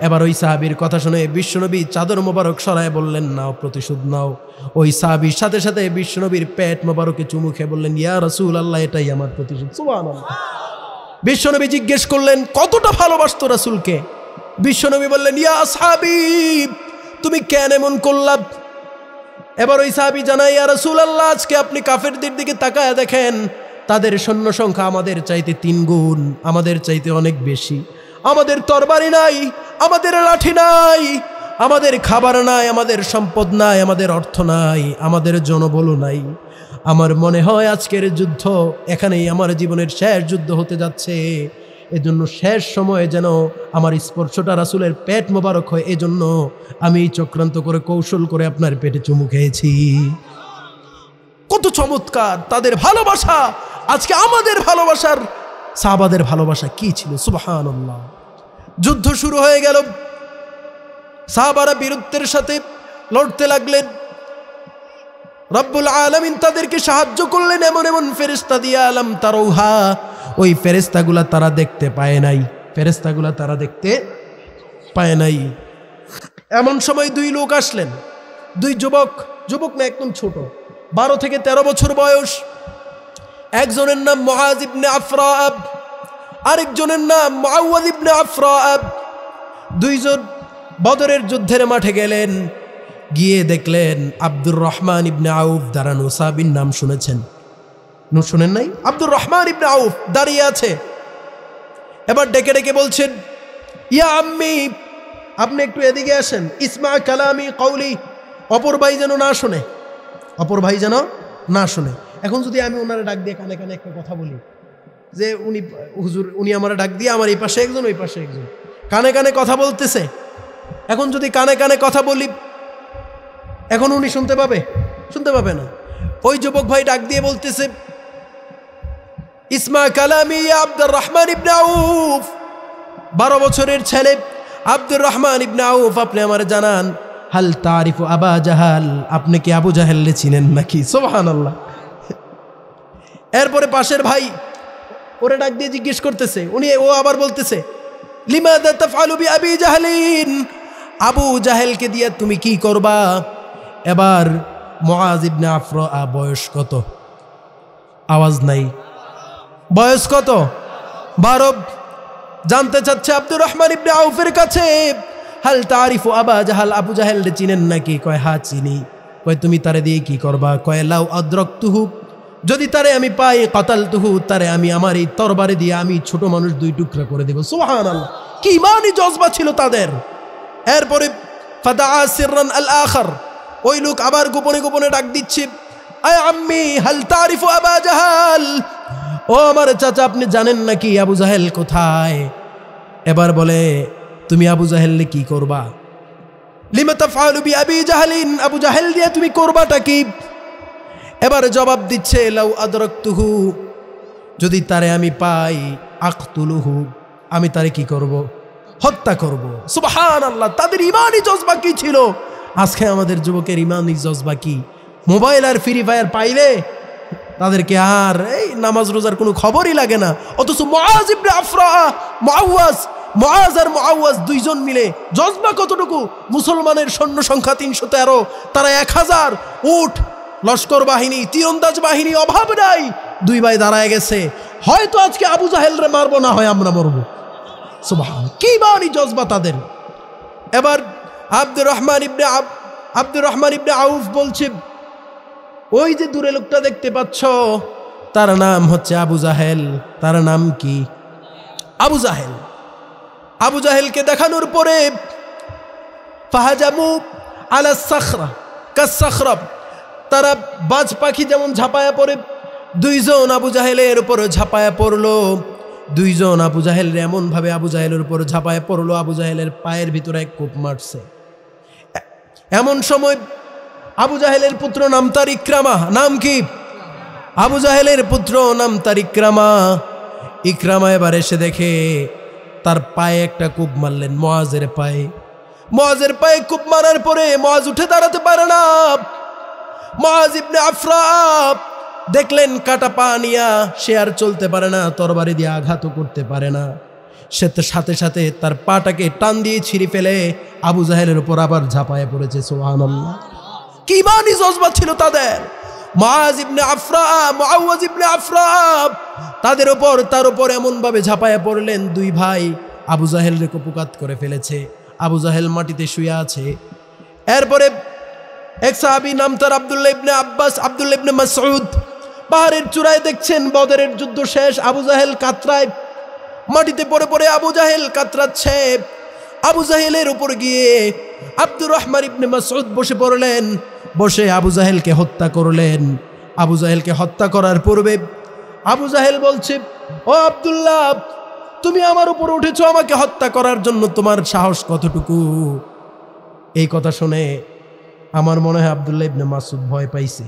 এবার ওই সাহাবীর কথা শুনে বিশ্বনবী চাদর মোবারক সরায় বললেন, নাও প্রতিশোধ নাও। ওই সাহাবীর সাথে সাথে বিশ্বনবীর পেট মোবারকে চুমু খেয়ে বললেন, ইয়া রাসূলুল্লাহ, এটাই আমার প্রতিশোধ। সুবহানাল্লাহ। বিশ্বনবী জিজ্ঞেস করলেন, কতটা ভালোবাসতো রাসূলকে? বিশ্বনবী বললেন, ইয়া আসহাবী, তুমি কেন এমন করলা? এবার ওই সাহাবী জানায়, ইয়া রাসূলুল্লাহ, আজকে আপনি কাফেরদের দিকে তাকায় দেখেন, তাদের সৈন্য সংখ্যা আমাদের চাইতে 3 গুণ, আমাদের চাইতে অনেক বেশি। আমাদের তরবারি নাই, আমাদের লাঠি নাই, আমাদের খাবার নাই, আমাদের সম্পদ নাই, আমাদের অর্থ নাই, আমাদের জনবল নাই। আমার মনে হয় আজকের যুদ্ধ এখানেই আমার জীবনের শেষ যুদ্ধ হতে যাচ্ছে। এজন্য শেষ সময়ে যেন আমার স্পর্শটা রাসূলের পেট মোবারক হয়, এজন্য আমি চক্রান্ত করে কৌশল করে আপনার পেটে চুমু খেয়েছি। কত চমৎকার তাদের ভালোবাসা! আজকে আমাদের ভালোবাসার, সাহাবাদের ভালোবাসা কি ছিল! সুবহানাল্লাহ। যুদ্ধ শুরু হয়ে গেল, সাহাবারা বীরত্বের সাথে লড়তে লাগলেন। রব্বুল আলামিন তাদেরকে সাহায্য করলেন এমন এমন ফেরেশতা দিয়ে, আলাম তারৌহা, ওই ফেরেশতাগুলা তারা দেখতে পায় নাই, ফেরেশতাগুলা তারা দেখতে পায় নাই। এমন সময় 2 লোক আসলেন, 2 যুবক, যুবক না একদম ছোট, 12 থেকে 13 বছর বয়স। একজনের নাম মুআজ ইবনে আফরা, আরেকজনের নাম মুআওয়াজ ইবনে আফরা। 2 জন বদরের যুদ্ধের মাঠে গেলেন, গিয়ে দেখলেন আব্দুর রহমান ইবনে আউফ দাঁড়ানো। সাহাবীর নাম শুনেছেন? শুনেন নাই? আব্দুর রহমান ইবনে আউফ দাঁড়িয়ে আছে। এবার ডেকে ডেকে বলছেন, ইয়া আম্মি, আপনি একটু এদিকে আসেন, ইসমা কালামি কওলি, অপর ভাই যেন না শুনে, অপর ভাই যেন না শুনে। এখন যদি আমি ওনারা ডাক দিয়ে কানে কানে একটা কথা বলি যে উনি হুজুর, উনি আমার ডাক দিয়ে, আমার এই পাশে একজন ওই পাশে একজন কানে কানে কথা বলতেছে, এখন যদি কানে কানে কথা বলি, এখন উনি শুনতে পাবে? শুনতে পাবে না। ওই যুবক ভাই ডাক দিয়ে বলতেছে, ইসমা কালামি ইয়া আব্দুর রহমান ইবনে আউফ, 12 বছরের ছেলে আব্দুর রহমান ইবনে আউফ, আপনি আমার জানান, হাল তারিফু আবা জাহাল, আপনি কি আবু জাহেলকে চিনেন নাকি? সুবহানাল্লাহ। এরপরে পাশের ভাই ওরে ডাক দিয়ে জিজ্ঞেস করতেছে, ও আবার বলতেছে, লিমাযা তাফআলু বি আবি জাহলিন, আবু জাহেলকে দিয়ে তুমি কি করবা? এবার মুআজ ইবনে আফরা, বয়স কত? আওয়াজ নাই। বয়স কত? 12। জানতে চাচ্ছে আব্দুর রহমান ইবনে আউফের কাছে, হাল তারিফু আবা জাহাল, আবু জাহেল চিনেন নাকি? কয় হ্যাঁ চিনি। কয় তুমি তারে দিয়ে কি করবা? কয় লাউ আদরাকতুহু, যদি তারে আমি পাই, কাতালতুহু, তারে আমি আমার এই তরবারে দিয়ে আমি ছোট মানুষ 2 টুকরা করে দেব। সুবহানাল্লাহ, কি ইমানি জজবা ছিল তাদের। এরপরে ফাদাআ সিররান আল আখার, ওই লোক আবার গোপনে গোপনে ডাক দিচ্ছে, আয় আম্মি হাল তারিফু আবা জাহাল, ও আমার চাচা, আপনি জানেন নাকি আবু জাহেল কোথায়? এবার বলে, তুমি আবু জাহেলকে কি করবা? লিমা তাফআলু বি আবি জাহলিন, আবু জাহেল দিয়ে তুমি করবাটা কি? এবার জবাব দিচ্ছে, লাউ আদরাকতুহু, যদি তারে আমি পাই, আকতুলুহু, আমি তারে কি করব? হত্যা করব। সুবহানাল্লাহ, তাদের ইমানি জজবা কি ছিল! আজকে আমাদের যুবকের ইমানি জজবা কি? মোবাইল আর ফ্রি ফায়ার পাইলে তাদেরকে আর এই নামাজ রোজার কোনো খবরই লাগে না। অথচ মুআজ ইবনে আফরা, মুআজ আর মুআওয়াজ 2 জন মিলে জজবা কতটুকু! মুসলমানের সৈন্য সংখ্যা 313, তারা 1000 উট, লস্কর বাহিনী, তীরন্দাজ বাহিনী, অভাব নাই। 2 ভাই দাঁড়ায় গেছে, হয়তো আজকে আবু জাহেলরে মারবো, না হয় আমরা মরবো। সুবহানাল্লাহ, কি বানি জজবা তাদের। এবার আব্দুর রহমান ইবনে আউফ বলছে, ওই যে দূরে লোকটা দেখতে পাচ্ছ, তার নাম হচ্ছে আবু জাহেল। তার নাম কি? আবু জাহেল। আবু জাহেলকে দেখানোর পরে ফাহাজামু আলা সাখরা কাসসাখরা, তারা বাজ পাখি যেমন ঝাঁপায়া পড়ে, 2 জন আবু জাহেলের উপর ঝাঁপায়া পড়লো। 2 জন আবু জাহেল এমন ভাবে আবু জাহেলের উপর ঝাঁপায়া পড়লো, আবু জাহেলের পায়ের ভিতরে এক কোপ মারছে। এমন সময় আবু জাহেলের পুত্র নাম তার ইকরামা। নাম কি? আবু জাহেলের পুত্র নাম তার ইকরামা। ইকরামা এবার এসে দেখে তার পায়ে একটা কূপ মারলেন, মুআজের পায়ে। মুআজের পায়ে কূপ মারার পরে মুআজ উঠে দাঁড়াতে পারে না। মুআজ ইবনে আফরা দেখলেন কাটা পা নিয়া সে আর চলতে পারে না, তরবারি দিয়ে আঘাতও করতে পারে না। সে তো সাথে সাথে তার পাটাকে টান দিয়ে ছিঁড়ে ফেলে আবু জাহেলের উপর আবার ঝাঁপায়ে পড়েছে। সুবহানাল্লাহ, কি ইমানি জজবা ছিল তাদের। মুআজ ইবনে আফরা, মুআওয়াজ ইবনে আফরা তার উপর এমন ভাবে ঝাঁপায়ে পড়লেন, দুই ভাই আবু জাহেলকে কুপকাত করে ফেলেছে। আবু জাহেল মাটিতে শুয়ে আছে। এরপরে এক সাহাবী নাম তার আব্দুল্লাহ ইবনে আব্বাস, আব্দুল্লাহ ইবনে মাসউদ, পাহাড়ের চূড়ায় দেখছেন বদরের যুদ্ধ শেষ, আবু জাহেল কাতরায়, মাটিতে পড়ে পড়ে আবু জাহেল কাতরাচ্ছে। আবু জাহেলের উপর গিয়ে আব্দুর রহমান ইবনে মাসউদ বসে পড়লেন, বসে আবু জাহেলকে হত্যা করলেন। আবু জাহেলকে হত্যা করার পূর্বে আবু জাহেল বলছে, ও আব্দুল্লাহ, তুমি আমার উপর উঠেছো আমাকে হত্যা করার জন্য, তোমার সাহস কতটুকু? এই কথা শুনে আমার মনে হয় আব্দুল্লাহ ইবনে মাসউদ ভয় পাইছে।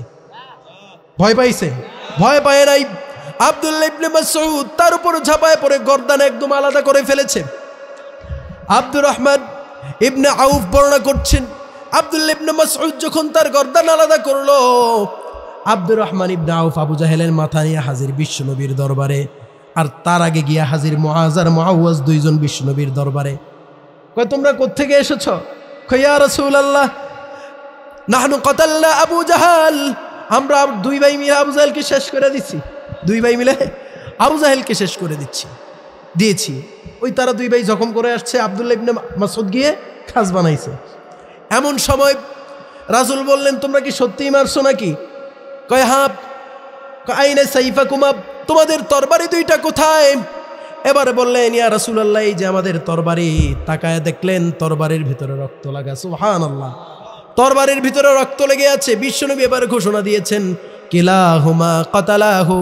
ভয় পায় নাই। আব্দুল্লাহ ইবনে মাসউদ তার উপর ঝাঁপায় পড়ে গর্দান একদম আলাদা করে ফেলেছে। আব্দুর রহমান ইবনে আউফ বর্ণনা করছেন, আব্দুল্লাহ ইবনে মাসউদ যখন তার গর্দান আলাদা করলো, আব্দুর রহমান ইবনে আউফ আবু জাহেলের মাথা নিয়ে হাজির বিশ্বনবীর দরবারে। আর তার আগে গিয়া হাজির মুআজ আর মুআওয়াজ, দুইজন বিশ্বনবীর দরবারে। কয়, তোমরা কোত্থেকে এসেছো? কয়, ইয়া রাসূলুল্লাহ, নাহনু কাতালনা আবু জাহাল, আমরা দুই ভাই মিলে আবু জাহেলকে শেষ করে দিচ্ছি। দুই ভাই মিলে আবু জাহেলকে শেষ করে দিয়েছি। ওই তারা দুই ভাই জখম করে আসছে, আব্দুল্লাহ ইবনে মাসউদ গিয়ে খাস বানাইছে। এমন সময় রাসূল বললেন, তোমরা কি সত্যিই মারছো নাকি? কয়, হ্যাঁ। আইনে সাইফাকুমা, তোমাদের তরবারি দুইটা কোথায়? এবারে বললেন, ইয়া রাসূলুল্লাহ, এই যে আমাদের তরবারি। তাকায় দেখলেন তরবারির ভিতরে রক্ত লাগা। সুবহানাল্লাহ, তরবারির ভিতরে রক্ত লেগে আছে। বিশ্বনবী এবার ঘোষণা দিয়েছেন, কিলাহুমা কাতালাহু,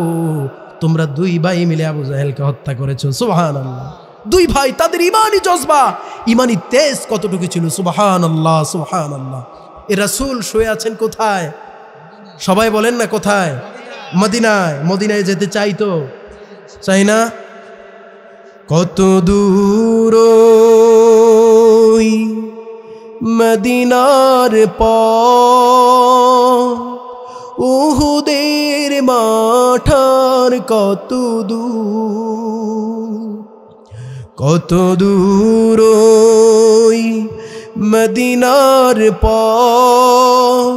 তোমরা দুই ভাই মিলে আবু জাহেলকে হত্যা করেছো। সুবহানাল্লাহ, দুই ভাই, তাদের ইমানি জজবা, ইমানি তেজ কতটুকু ছিল। সুবহানাল্লাহ, সুবহানাল্লাহ। এ রাসূল শুয়ে আছেন কোথায়? সবাই বলেন না কোথায়? মদিনায়। মদিনায় যেতে চাই তো চাই না? কত দূর মদিনার পথ, উহুদের মাঠার কত দূর, কত দূর মদিনার পথ,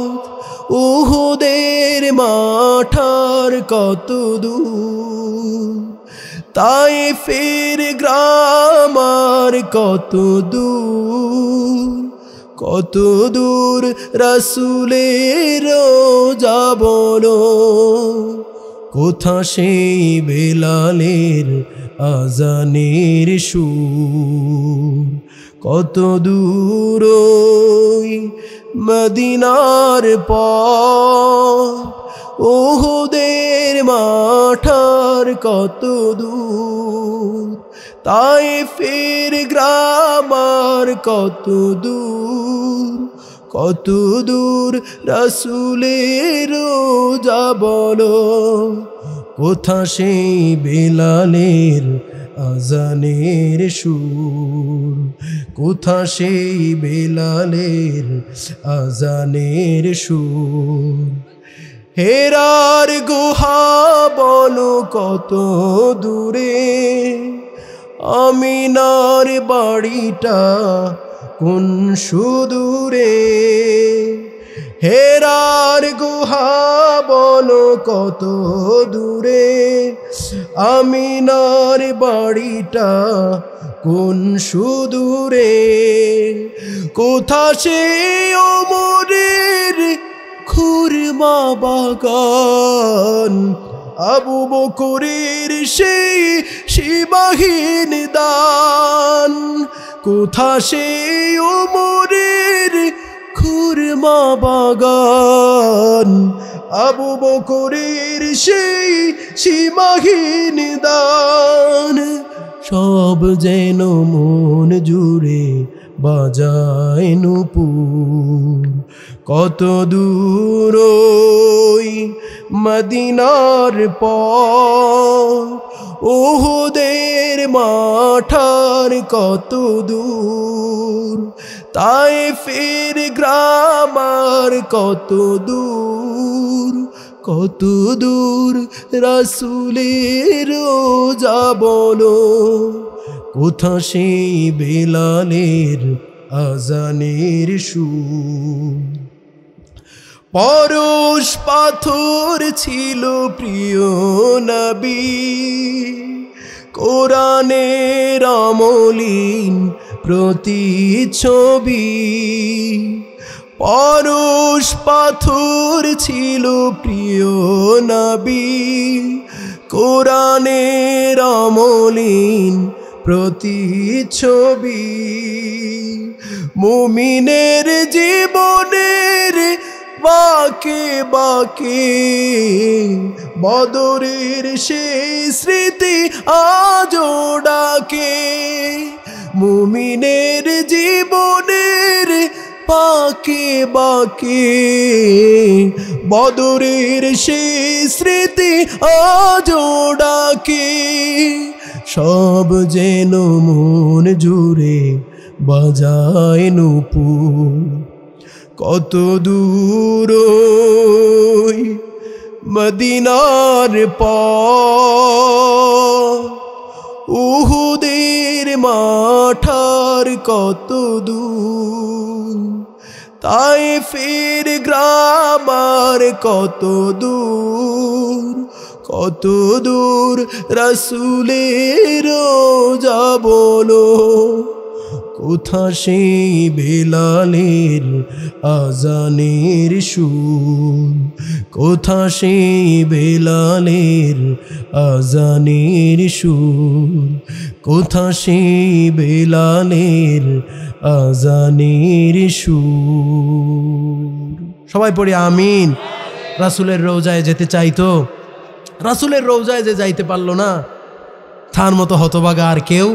উহুদের মাঠার কত দূর, তায়েফের গ্রাম আর কত দূর, কত দূর রাসূলের রওজা বলো, কোথা সেই বেলালের আজানের সুর, কত দূর মদিনার পথ, উহুদের মাঠার কত দূর, তায়েফের গ্রাম আর কত দূর, কত দূর রাসূলের রওজা বলো, কোথা সেই বেলালের আজানের সুর, কোথা সেই বেলালের আজানের সুর। হেরার গুহা বলো কত দূরে, আমিনার বাড়িটা কোন সুদূরে, হেরার গুহা বলো কত দূরে, আমিনার বাড়িটা কোন সুদূরে, কোথা সে ওমরের খুরমা বাগান, আবু বকরের সেই সীমাহীন দান, কোথা সেই ওমরের খুরমা বাগান, আবু বকরের সেই সীমাহীন দান, সব যেন মন জুড়ে বাজায় নূপুর। কত দূর ওই মদিনার পথ, উহুদের মাঠার কত দূর, তায়েফের গ্রামার কত দূর, কত দূর রাসূলের রোজা বলো, কোথা সেই বেলালের আজানের সুর। পরশ পাথর ছিল প্রিয় নবী, কোরআনের আমলিন প্রতিচ্ছবি। পরশ পাথর ছিল প্রিয় নবী, কোরআনের আমলিন প্রতিচ্ছবি। মুমিনের জীবনের বাঁকে বাঁকে বদরের সেই স্মৃতি আজও ডাকে। মুমিনের জীবনের বাঁকে বাঁকে বদরের সেই স্মৃতি আজও ডাকে। সব যেন মন জুড়ে বাজায় নূপুর। কত দূর ওই মদিনার পথ, উহুদের মাঠার কত দূর, তায়েফের গ্রামার কত দূর, কত দূর রাসূলের রোজা বলো, কোথা সেই বেলালের আজানের সুর, কোথা সেই বেলালের আজানের সুর, কোথা সেই বেলালের আজানের সুর। সবাই পড়ি আমিন। রাসূলের রওজায় যেতে চাইতো, রাসূলের রওজায় যে যাইতে পারল না, তার মতো হতভাগা আর কেউ।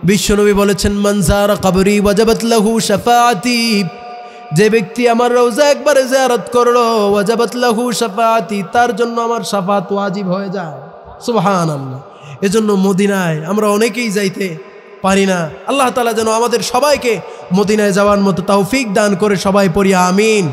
বিশ্বনবী বলেছেন, মান যারা কবরি ওয়াজাবাত লাহু শাফাআতি, যে ব্যক্তি আমার রওজা একবার জিয়ারত করলো, ওয়াজাবাত লাহু শাফাআতি, তার জন্য আমার শাফাত ওয়াজিব হয়ে যায়। সুবহানাল্লাহ। এজন্য মদিনায় আমরা অনেকেই যাইতে পারি না। আল্লাহ তাআলা যেন আমাদের সবাইকে মদিনায় যাওয়ার মতো তৌফিক দান করে। সবাই পড়ি আমিন।